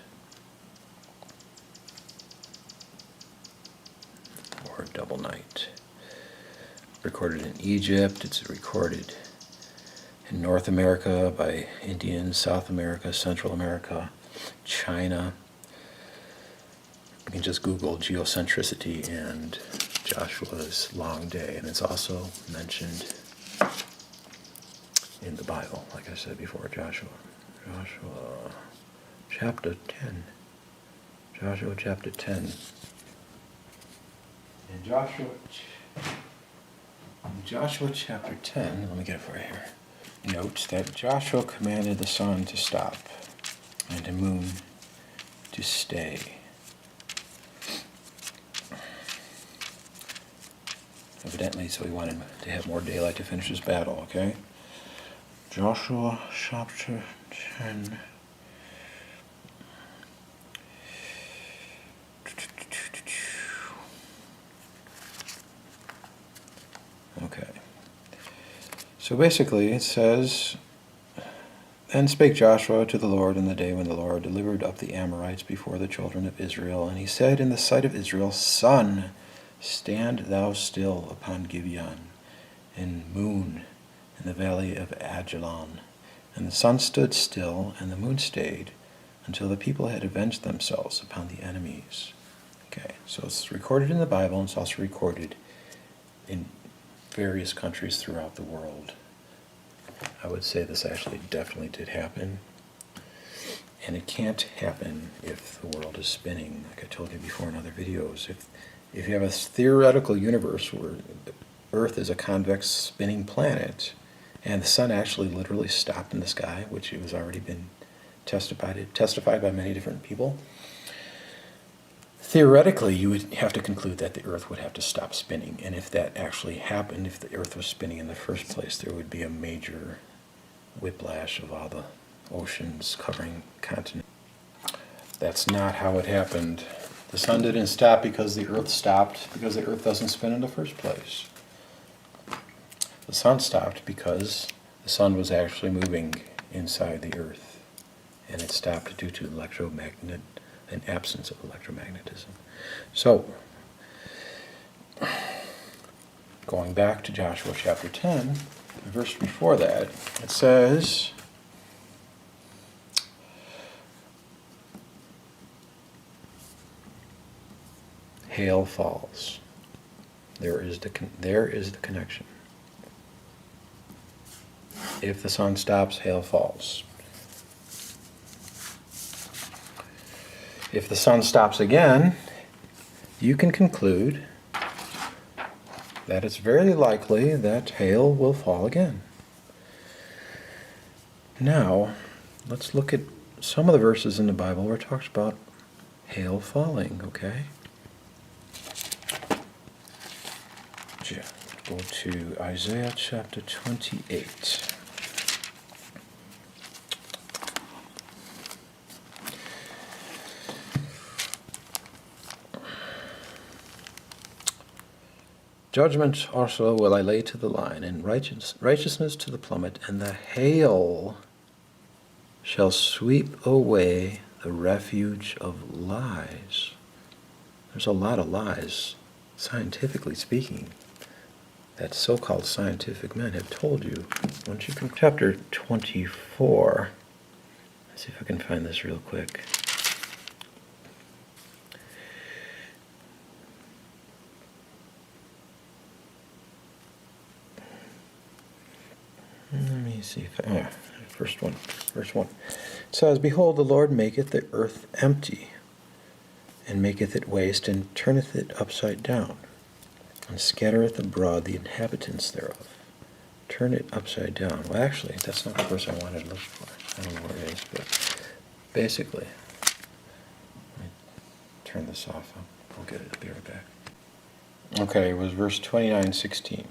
or a double night. Recorded in Egypt, it's recorded in North America by Indians, South America, Central America, China. You can just Google geocentricity and Joshua's long day, and it's also mentioned in the Bible, like I said before, Joshua chapter 10. Joshua chapter 10. In Joshua chapter 10, let me get it for you here. Note that Joshua commanded the sun to stop and the moon to stay. Evidently, so he wanted to have more daylight to finish his battle, okay? Joshua chapter 10. Okay. So basically it says, Then spake Joshua to the Lord in the day when the Lord delivered up the Amorites before the children of Israel. And he said in the sight of Israel, Sun, stand thou still upon Gibeon, and moon in the valley of Ajalon. And the sun stood still, and the moon stayed, until the people had avenged themselves upon the enemies. Okay, so it's recorded in the Bible, and it's also recorded in various countries throughout the world. I would say this actually definitely did happen. And it can't happen if the world is spinning, like I told you before in other videos. If you have a theoretical universe where Earth is a convex spinning planet, and the sun actually literally stopped in the sky, which it was already been testified by many different people, theoretically you would have to conclude that the Earth would have to stop spinning. And if that actually happened, if the Earth was spinning in the first place, there would be a major whiplash of all the oceans covering continents. That's not how it happened. The sun didn't stop because the earth stopped, because the earth doesn't spin in the first place. The sun stopped because the sun was actually moving inside the earth, and it stopped due to an absence of electromagnetism. So, going back to Joshua chapter 10, the verse before that, it says, hail falls. There is the connection. If the sun stops, hail falls. If the sun stops again, you can conclude that it's very likely that hail will fall again. Now, let's look at some of the verses in the Bible where it talks about hail falling, okay? Go to Isaiah chapter 28. Judgment also will I lay to the line, and righteousness to the plummet, and the hail shall sweep away the refuge of lies. There's a lot of lies, scientifically speaking, that so-called scientific men have told you. Once you can, chapter 24, let's see if I can find this real quick. Let me see if verse 1. It says, behold, the Lord maketh the earth empty, and maketh it waste, and turneth it upside down, and scattereth abroad the inhabitants thereof. Turn it upside down. Well, actually, that's not the verse I wanted to look for. I don't know where it is, but basically, let me turn this off. I'll get it. I'll be right back. Okay, it was verse 29:16.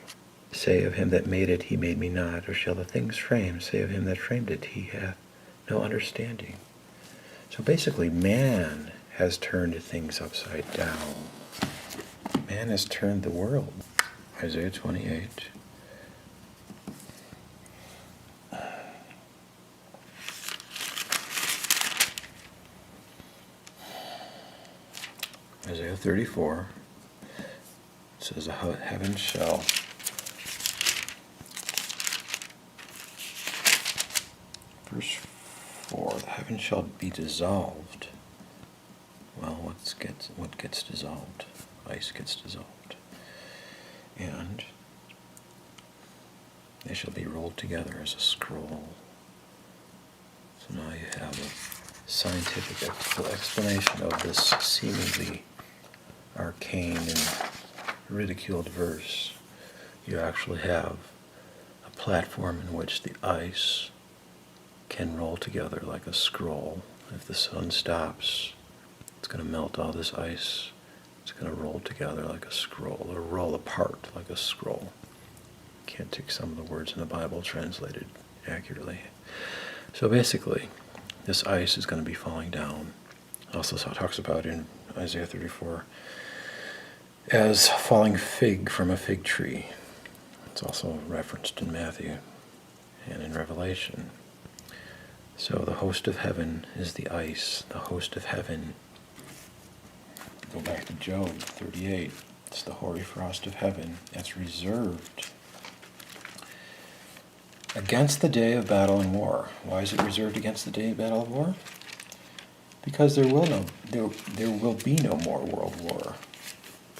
Say of him that made it, he made me not, or shall the things framed say of him that framed it, he hath no understanding. So basically, man has turned things upside down. Man has turned the world. Isaiah 28. Isaiah 34. It says, the heaven shall Verse 4, the heaven shall be dissolved. Well, what gets dissolved? Ice gets dissolved. And they shall be rolled together as a scroll. So now you have a scientific explanation of this seemingly arcane and ridiculed verse. You actually have a platform in which the ice can roll together like a scroll. If the sun stops, it's going to melt all this ice. It's going to roll together like a scroll, or roll apart like a scroll. Can't take some of the words in the Bible translated accurately. So basically, this ice is going to be falling down. Also talks about in Isaiah 34 as falling fig from a fig tree. It's also referenced in Matthew and in Revelation. So the host of heaven is the ice. The host of heaven, go back to Job 38, it's the hoary frost of heaven that's reserved against the day of battle and war. Why is it reserved against the day of battle and war? Because there will be no more world war.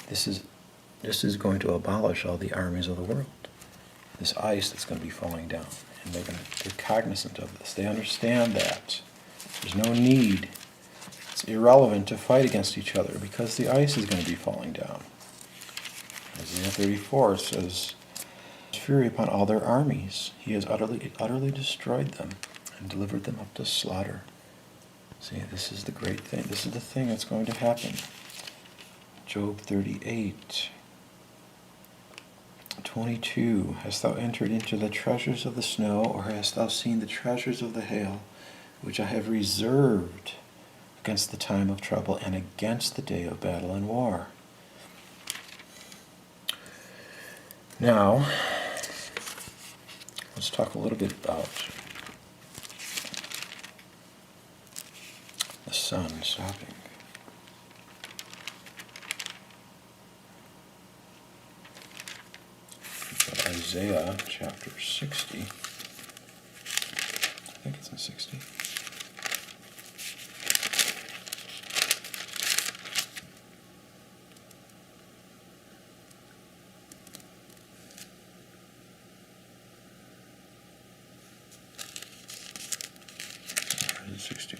This is going to abolish all the armies of the world. This ice that's going to be falling down. And they're cognizant of this. They understand that there's no need. It's irrelevant to fight against each other because the ice is going to be falling down. Isaiah 34 says, fury upon all their armies. He has utterly destroyed them and delivered them up to slaughter. See, this is the great thing. This is the thing that's going to happen. Job 38. 22. Hast thou entered into the treasures of the snow, or hast thou seen the treasures of the hail, which I have reserved against the time of trouble, and against the day of battle and war. Now, let's talk a little bit about the sun stopping. Isaiah chapter 60. I think it's in 60. Is it 60?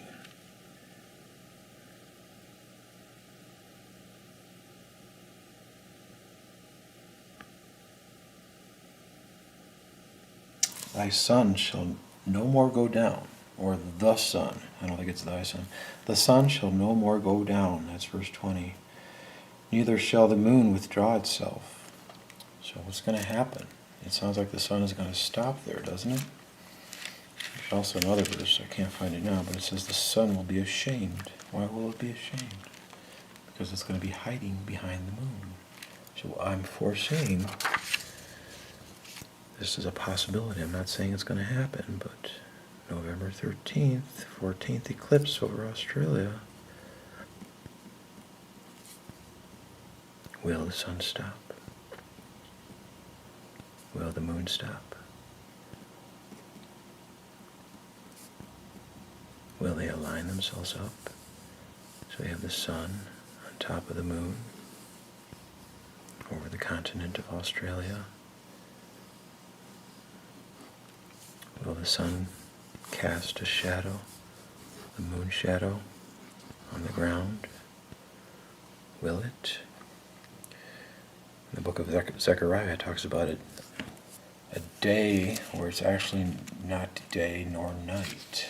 Thy sun shall no more go down, or the sun. I don't think it's thy sun. The sun shall no more go down. That's verse 20. Neither shall the moon withdraw itself. So what's going to happen? It sounds like the sun is going to stop there, doesn't it? There's also another verse, I can't find it now, but it says the sun will be ashamed. Why will it be ashamed? Because it's going to be hiding behind the moon. So I'm foreseeing this is a possibility. I'm not saying it's going to happen, but November 13th, 14th eclipse over Australia. Will the sun stop? Will the moon stop? Will they align themselves up? So we have the sun on top of the moon over the continent of Australia. Will the sun cast a shadow, the moon shadow, on the ground? Will it? In the book of Zechariah talks about it, a day where it's actually not day nor night.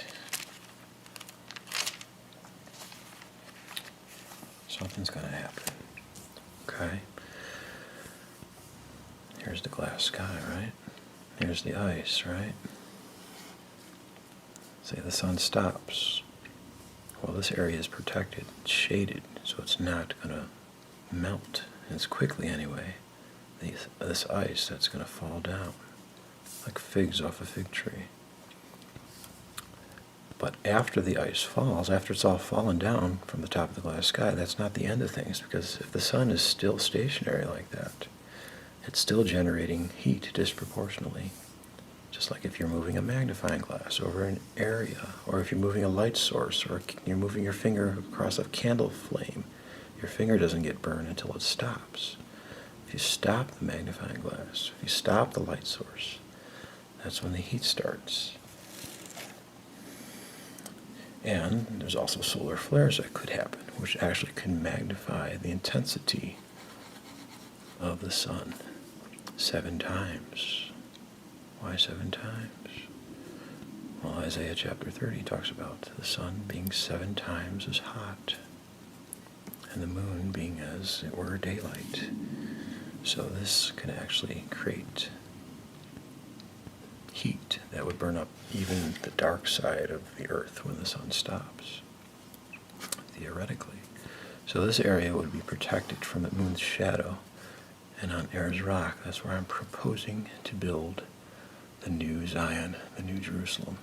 Something's going to happen. Okay? Here's the glass sky, right? Here's the ice, right? Say the sun stops. Well, this area is protected, it's shaded, so it's not going to melt as quickly anyway. This ice that's going to fall down like figs off a fig tree. But after the ice falls, after it's all fallen down from the top of the glass sky, that's not the end of things, because if the sun is still stationary like that, it's still generating heat disproportionately. Just like if you're moving a magnifying glass over an area, or if you're moving a light source, or you're moving your finger across a candle flame, your finger doesn't get burned until it stops. If you stop the magnifying glass, if you stop the light source, that's when the heat starts. And there's also solar flares that could happen, which actually can magnify the intensity of the sun 7 times. Why 7 times? Well, Isaiah chapter 30 talks about the sun being 7 times as hot, and the moon being as it were daylight. So this can actually create heat that would burn up even the dark side of the earth when the sun stops, theoretically. So this area would be protected from the moon's shadow. And on Ayers Rock, that's where I'm proposing to build the new Zion, the new Jerusalem.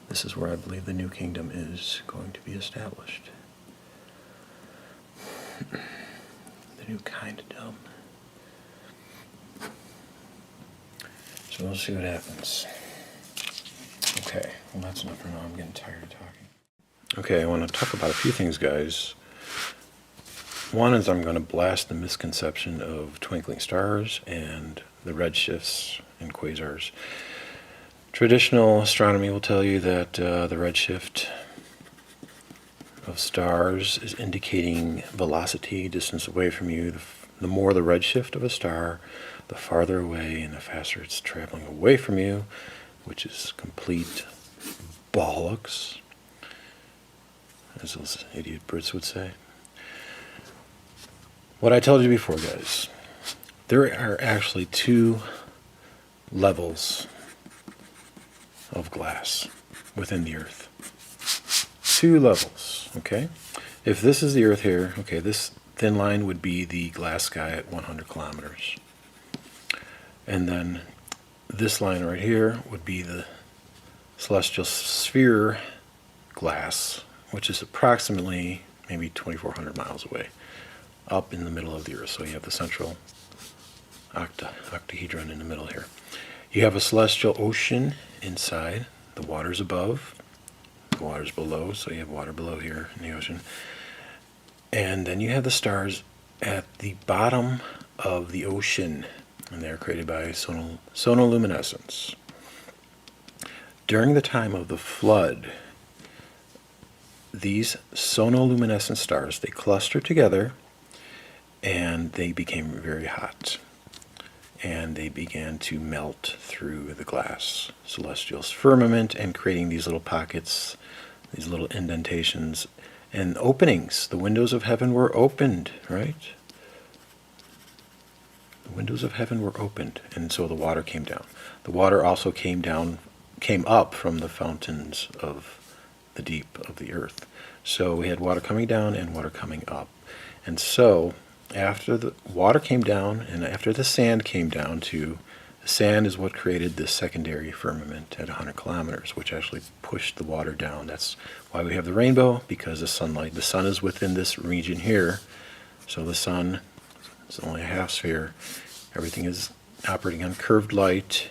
This is where I believe the new kingdom is going to be established. The new kingdom. So we'll see what happens. Okay, well that's enough for now. I'm getting tired of talking. Okay, I want to talk about a few things, guys. One is I'm going to blast the misconception of twinkling stars and the redshifts and quasars. Traditional astronomy will tell you that the redshift of stars is indicating velocity, distance away from you. The more the redshift of a star, the farther away and the faster it's traveling away from you, which is complete bollocks, as those idiot Brits would say. What I told you before, guys, there are actually 2 levels of glass within the earth. two levels, okay? If this is the Earth here, okay, this thin line would be the glass sky at 100 kilometers. And then this line right here would be the celestial sphere glass, which is approximately maybe 2,400 miles away, up in the middle of the Earth. So you have the central octahedron in the middle here. You have a celestial ocean inside, the water's above, the water's below, so you have water below here in the ocean. And then you have the stars at the bottom of the ocean, and they're created by sonoluminescence. During the time of the flood, these sonoluminescent stars, they clustered together and they became very hot. And they began to melt through the glass celestial firmament and creating these little pockets, these little indentations and openings. The windows of heaven were opened, right? The windows of heaven were opened, and so the water came down. The water also came up from the fountains of the deep of the earth. So we had water coming down and water coming up. And so after the water came down and after the sand came down too, the sand is what created this secondary firmament at 100 kilometers, which actually pushed the water down. That's why we have the rainbow, because the sun is within this region here. So the sun is only a half sphere. Everything is operating on curved light.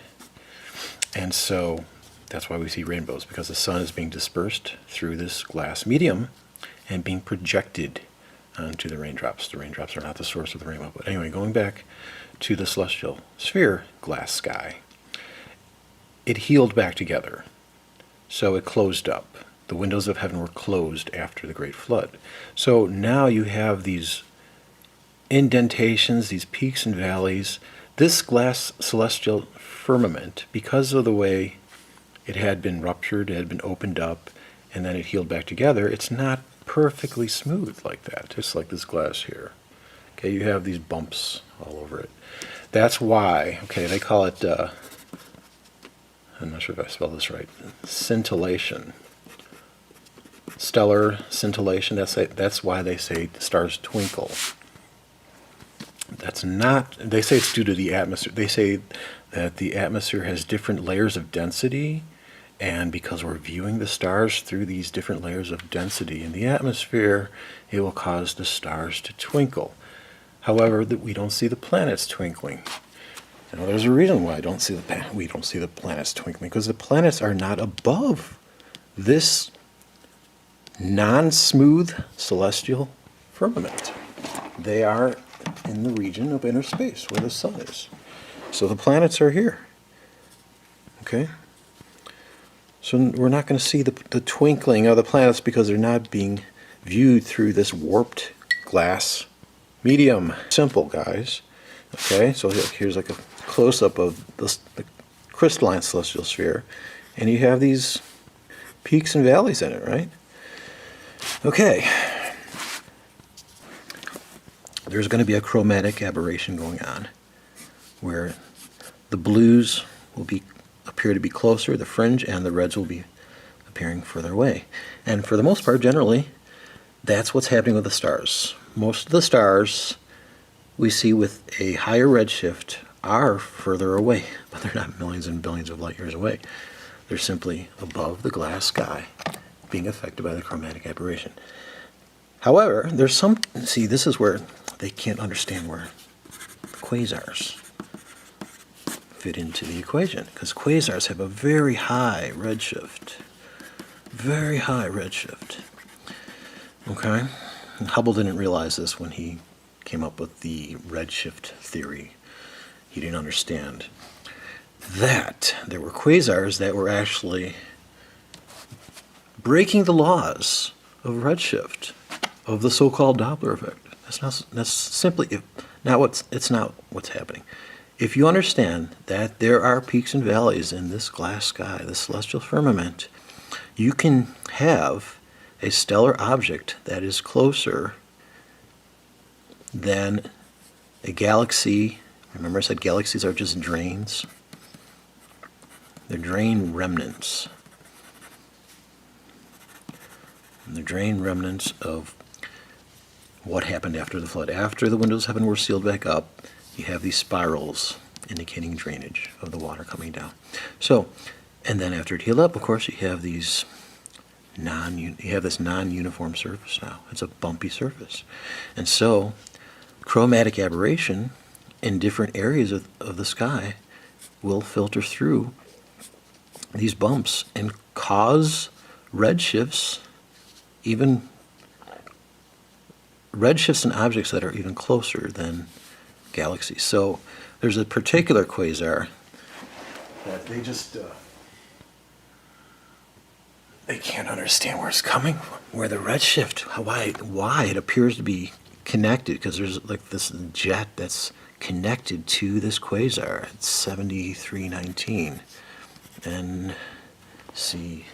And so that's why we see rainbows, because the sun is being dispersed through this glass medium and being projected onto the raindrops. The raindrops are not the source of the rainbow. But anyway, going back to the celestial sphere glass sky, it healed back together. So it closed up. The windows of heaven were closed after the great flood. So now you have these indentations, these peaks and valleys. This glass celestial firmament, because of the way it had been ruptured, it had been opened up, and then it healed back together, it's not perfectly smooth like that, just like this glass here. Okay, you have these bumps all over it. That's why, okay, they call it, I'm not sure if I spelled this right, scintillation. Stellar scintillation, that's why they say stars twinkle. That's not, they say it's due to the atmosphere. They say that the atmosphere has different layers of density, and because we're viewing the stars through these different layers of density in the atmosphere, it will cause the stars to twinkle. However, we don't see the planets twinkling. Now, there's a reason why we don't see the planets twinkling, because the planets are not above this non-smooth celestial firmament. They are in the region of inner space where the sun is. So the planets are here. Okay? So we're not going to see the twinkling of the planets because they're not being viewed through this warped glass medium. Simple, guys. Okay, so here's like a close-up of the crystalline celestial sphere, and you have these peaks and valleys in it, right? Okay. There's going to be a chromatic aberration going on where the blues will appear to be closer, the fringe, and the reds will be appearing further away. And for the most part, generally, that's what's happening with the stars. Most of the stars we see with a higher redshift are further away, but they're not millions and billions of light years away. They're simply above the glass sky, being affected by the chromatic aberration. However, there's see, this is where they can't understand where quasars fit into the equation, because quasars have a very high redshift. Very high redshift. Okay? And Hubble didn't realize this when he came up with the redshift theory. He didn't understand that there were quasars that were actually breaking the laws of redshift, of the so-called Doppler effect. That's simply not what's happening. If you understand that there are peaks and valleys in this glass sky, this celestial firmament, you can have a stellar object that is closer than a galaxy. Remember I said galaxies are just drains? They're drain remnants. And the drain remnants of what happened after the flood. After the windows heaven were sealed back up, you have these spirals indicating drainage of the water coming down. So, and then after it healed up, of course, you have these this non-uniform surface now. It's a bumpy surface. And so, chromatic aberration in different areas of the sky will filter through these bumps and cause redshifts, even redshifts in objects that are even closer than galaxies. So there's a particular quasar that they just they can't understand where it's coming from, where the redshift, why it appears to be connected, because there's like this jet that's connected to this quasar at 7319, and see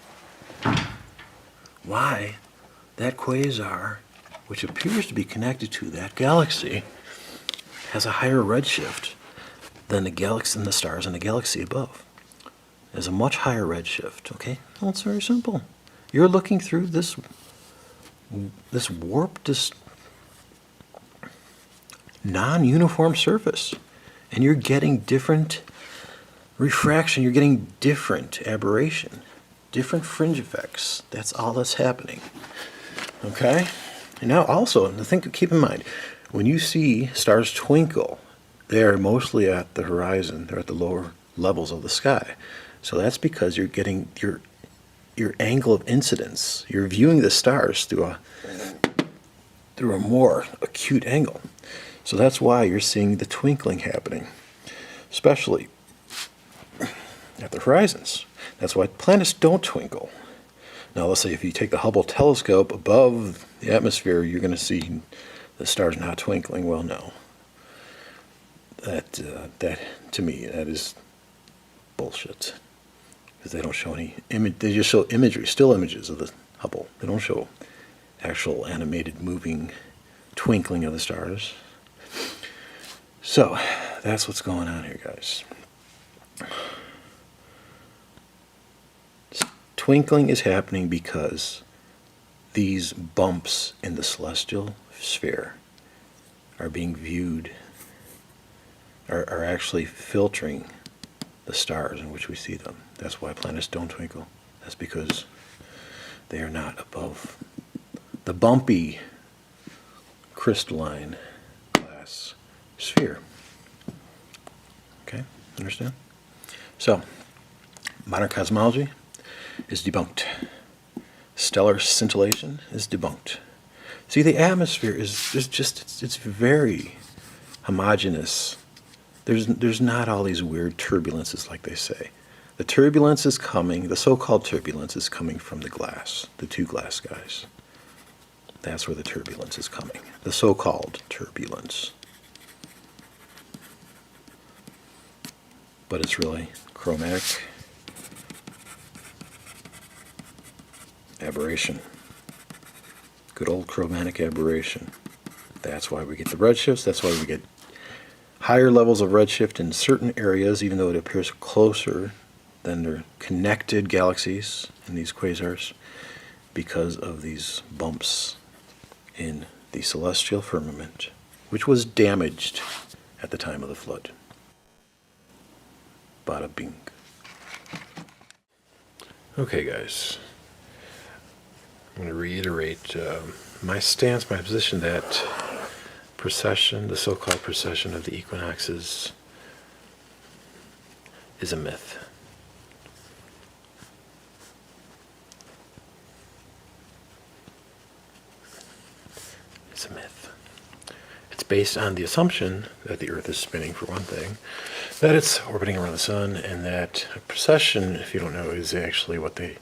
why that quasar, which appears to be connected to that galaxy, has a higher redshift than the galaxy and the stars in the galaxy above. There's a much higher redshift. Okay, well, it's very simple. You're looking through this warped, this non-uniform surface, and you're getting different refraction. You're getting different aberration, different fringe effects. That's all that's happening. Okay. And now also, keep in mind, when you see stars twinkle, they are mostly at the horizon. They're at the lower levels of the sky. So that's because you're getting your angle of incidence. You're viewing the stars through a more acute angle. So that's why you're seeing the twinkling happening, especially at the horizons. That's why planets don't twinkle. Now, let's say if you take the Hubble telescope above the atmosphere, you're going to see the stars not twinkling. Well, no. That to me, that is bullshit. Because they don't show any image. They just show imagery, still images of the Hubble. They don't show actual animated, moving twinkling of the stars. So that's what's going on here, guys. Twinkling is happening because these bumps in the celestial sphere are being viewed, are actually filtering the stars in which we see them. That's why planets don't twinkle. That's because they are not above the bumpy crystalline glass sphere. Okay, understand? So, modern cosmology is debunked. Stellar scintillation is debunked. See, the atmosphere is just it's very homogeneous. There's not all these weird turbulences like they say. The turbulence is coming, the so-called turbulence is coming from the glass, the two glass skies. That's where the turbulence is coming, the so-called turbulence. But it's really chromatic aberration. Good old chromatic aberration. That's why we get the redshifts. That's why we get higher levels of redshift in certain areas, even though it appears closer than their connected galaxies in these quasars, because of these bumps in the celestial firmament, which was damaged at the time of the flood. Bada bing. Okay, guys. I'm going to reiterate my stance, my position that precession, the so-called precession of the equinoxes, is a myth. It's a myth. It's based on the assumption that the Earth is spinning, for one thing, that it's orbiting around the sun, and that a precession, if you don't know, is actually what they...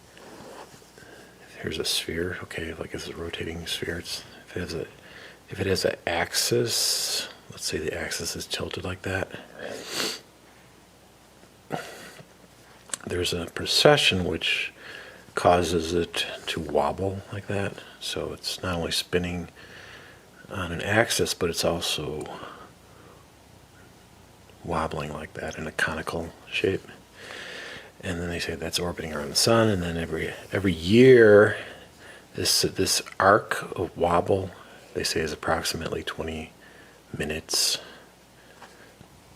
Here's a sphere, okay, like it's a rotating sphere. If it has an axis, let's say the axis is tilted like that, there's a precession which causes it to wobble like that. So it's not only spinning on an axis, but it's also wobbling like that in a conical shape. And then they say that's orbiting around the sun, and then every year This arc of wobble, they say, is approximately 20 minutes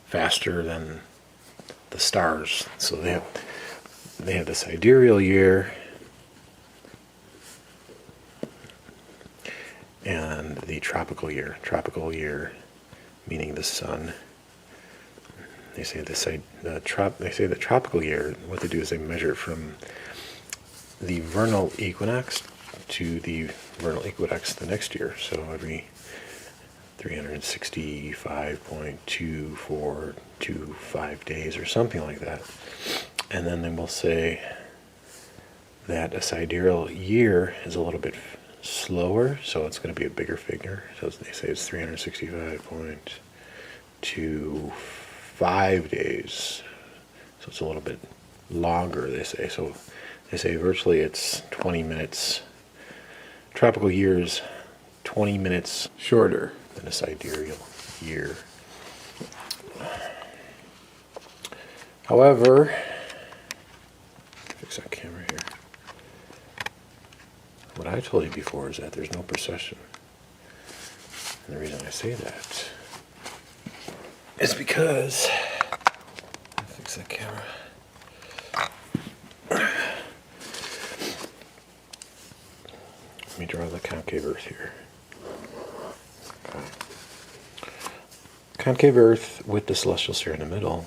faster than the stars. So they have the sidereal year and the tropical year. Tropical year meaning the sun. They say the tropical year. What they do is they measure from the vernal equinox to the vernal equinox the next year. So every 365.2425 days or something like that. And then they will say that a sidereal year is a little bit slower, so it's going to be a bigger figure. So they say it's 365.25 days. So it's a little bit longer, they say. So they say virtually it's 20 minutes. Tropical years, 20 minutes Shorter. than a sidereal year. However, fix that camera here. What I told you before is that there's no precession. And the reason I say that is because, fix that camera. Let me draw the concave Earth here. Okay. Concave Earth with the celestial sphere in the middle,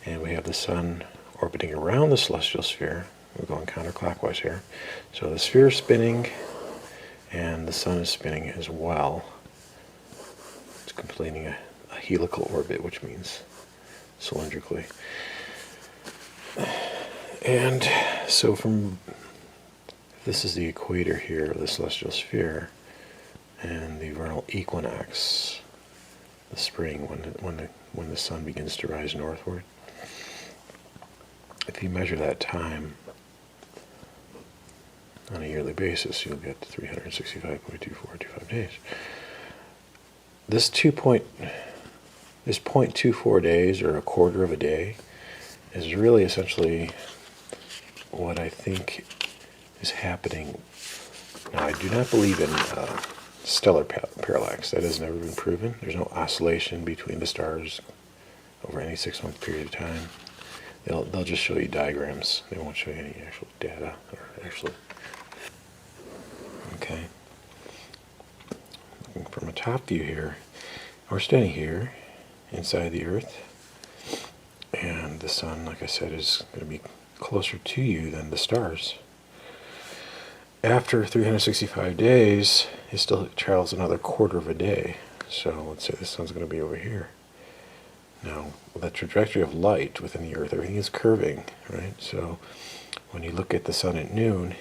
and we have the sun orbiting around the celestial sphere. We're going counterclockwise here. So the sphere is spinning, and the sun is spinning as well. It's completing a helical orbit, which means cylindrically. And so this is the equator here of the celestial sphere, and the vernal equinox, the spring, when the sun begins to rise northward. If you measure that time on a yearly basis, you'll get 365.2425 days. This 0.24 days, or a quarter of a day, is really essentially what I think is happening. Now, I do not believe in stellar parallax. That has never been proven. There's no oscillation between the stars over any 6-month period of time. They'll just show you diagrams. They won't show you any actual data or actually. Okay. Looking from a top view here, we're standing here inside the Earth, and the sun, like I said, is going to be closer to you than the stars. After 365 days, it still travels another quarter of a day. So let's say the sun's going to be over here. Now, the trajectory of light within the Earth, everything is curving, right? So when you look at the sun at noon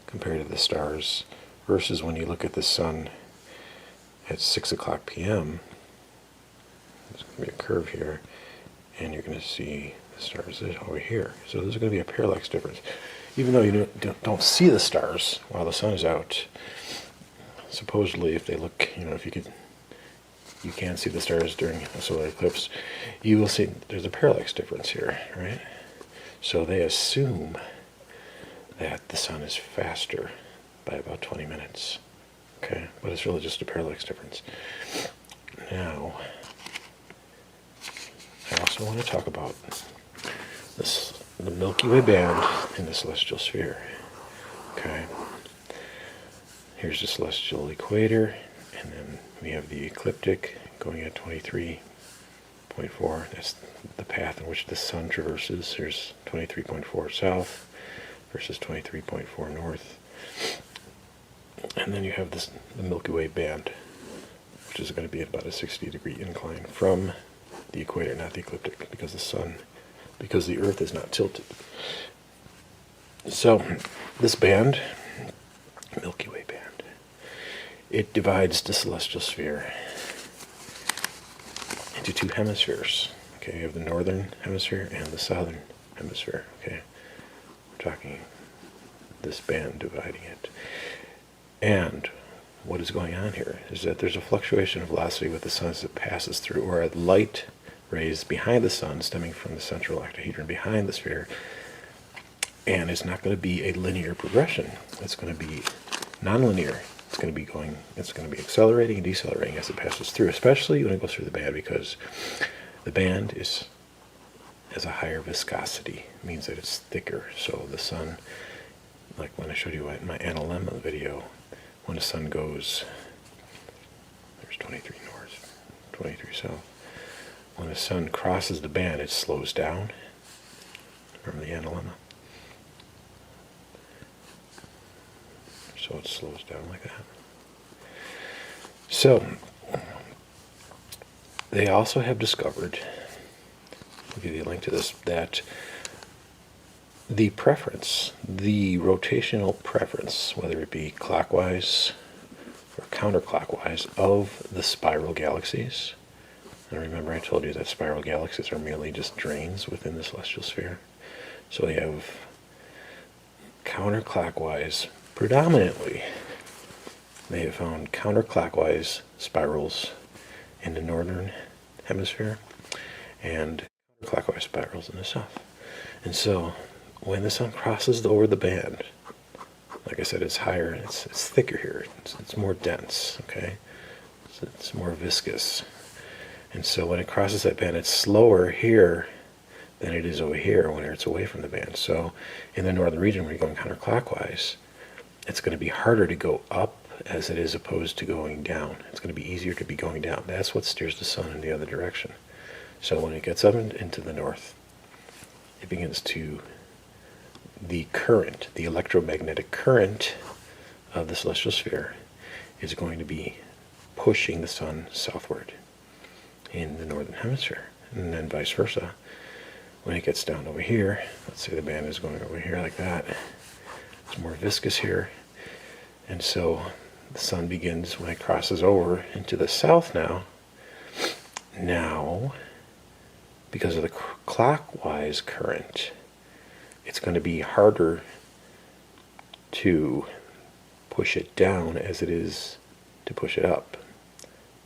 compared to the stars versus when you look at the sun at 6 o'clock p.m., there's going to be a curve here, and you're going to see the stars over here. So there's going to be a parallax difference. Even though you don't see the stars while the sun is out, supposedly if they look, if you can see the stars during a solar eclipse, you will see there's a parallax difference here, right? So they assume that the sun is faster by about 20 minutes, okay? But it's really just a parallax difference. Now, I also want to talk about the Milky Way band in the celestial sphere. Okay. Here's the celestial equator, and then we have the ecliptic going at 23.4. That's the path in which the sun traverses. Here's 23.4 south versus 23.4 north. And then you have the Milky Way band, which is going to be at about a 60-degree incline from the equator, not the ecliptic, because the Earth is not tilted. So this band, Milky Way band, it divides the celestial sphere into two hemispheres. Okay, you have the northern hemisphere and the southern hemisphere. Okay, we're talking this band dividing it. And what is going on here is that there's a fluctuation of velocity with the sun as it passes through, or at light rays behind the sun stemming from the central octahedron behind the sphere, and it's not going to be a linear progression. It's going to be nonlinear. It's going to be accelerating and decelerating as it passes through, especially when it goes through the band, because the band has a higher viscosity. It means that it's thicker. So the sun, like when I showed you my analemma video, when the sun goes, there's 23 north, 23 south. When the sun crosses the band, it slows down. Remember the analemma? So it slows down like that. So they also have discovered, I'll give you a link to this, that the preference, the rotational preference, whether it be clockwise or counterclockwise, of the spiral galaxies. And remember I told you that spiral galaxies are merely just drains within the celestial sphere. So we have counterclockwise, predominantly, they have found counterclockwise spirals in the northern hemisphere and clockwise spirals in the south. And so when the sun crosses over the band, like I said, it's higher, it's thicker here, it's more dense, okay? So it's more viscous. And so when it crosses that band, it's slower here than it is over here when it's away from the band. So in the northern region, when you're going counterclockwise, it's going to be harder to go up as it is opposed to going down. It's going to be easier to be going down. That's what steers the sun in the other direction. So when it gets up into the north, it begins to, the current, the electromagnetic current of the celestial sphere is going to be pushing the sun southward in the northern hemisphere. And then vice versa. When it gets down over here, let's say the band is going over here like that, it's more viscous here. And so the sun begins, when it crosses over into the south now, because of the clockwise current, it's going to be harder to push it down as it is to push it up.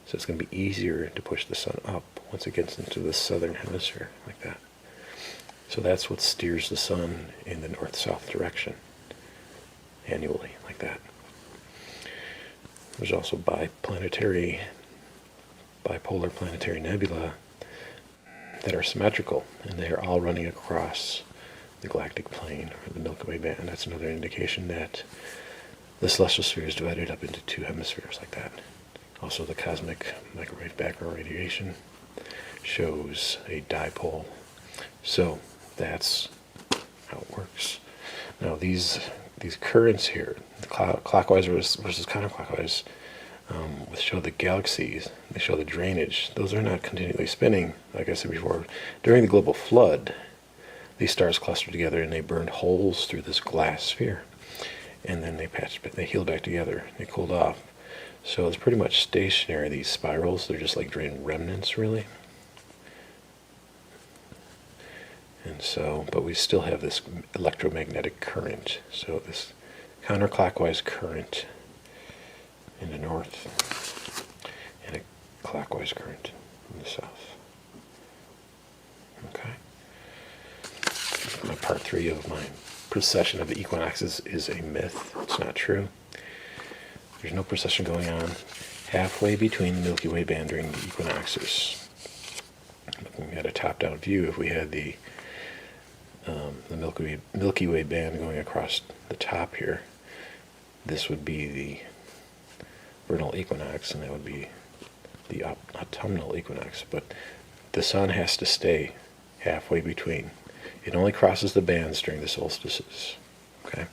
So it's going to be easier to push the sun up once it gets into the southern hemisphere, like that. So that's what steers the sun in the north-south direction annually, like that. There's also bipolar planetary nebula that are symmetrical, and they are all running across the galactic plane or the Milky Way band. That's another indication that the celestial sphere is divided up into two hemispheres like that. Also, the cosmic microwave background radiation shows a dipole. So that's how it works. Now these currents here, the clockwise versus counterclockwise, show the galaxies, they show the drainage. Those are not continually spinning. Like I said before, during the global flood, these stars clustered together and they burned holes through this glass sphere. And then they healed back together, they cooled off. So it's pretty much stationary, these spirals. They're just like drained remnants, really. And so, but we still have this electromagnetic current. So this counterclockwise current in the north and a clockwise current in the south. Okay. My part 3 of my precession of the equinoxes is a myth. It's not true. There's no precession going on halfway between the Milky Way band during the equinoxes. Looking at a top-down view, if we had the Milky Way band going across the top here, this would be the vernal equinox, and that would be the autumnal equinox. But the sun has to stay halfway between. It only crosses the bands during the solstices. Okay,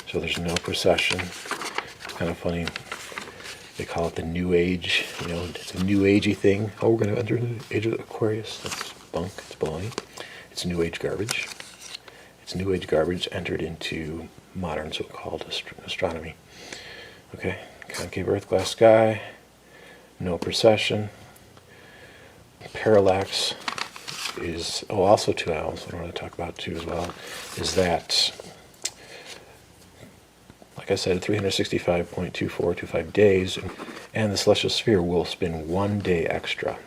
so there's no precession. It's kind of funny. They call it the New Age. You know, it's a New Agey thing. Oh, we're going to enter the age of Aquarius. That's bunk. It's baloney. It's New Age garbage. It's New Age garbage entered into modern so-called astronomy. Okay, concave Earth, glass sky, no precession. Parallax is, also 2 owls, I want to talk about too as well, is that, like I said, 365.2425 days, and the celestial sphere will spin 1 day extra.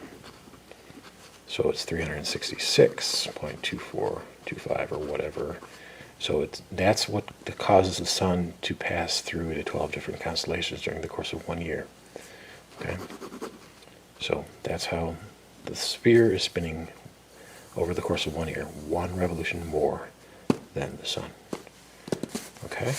So it's 366.2425 or whatever So that's what causes the sun to pass through the 12 different constellations during the course of 1 year. Okay? So that's how the sphere is spinning over the course of 1 year, one revolution more than the sun. Okay?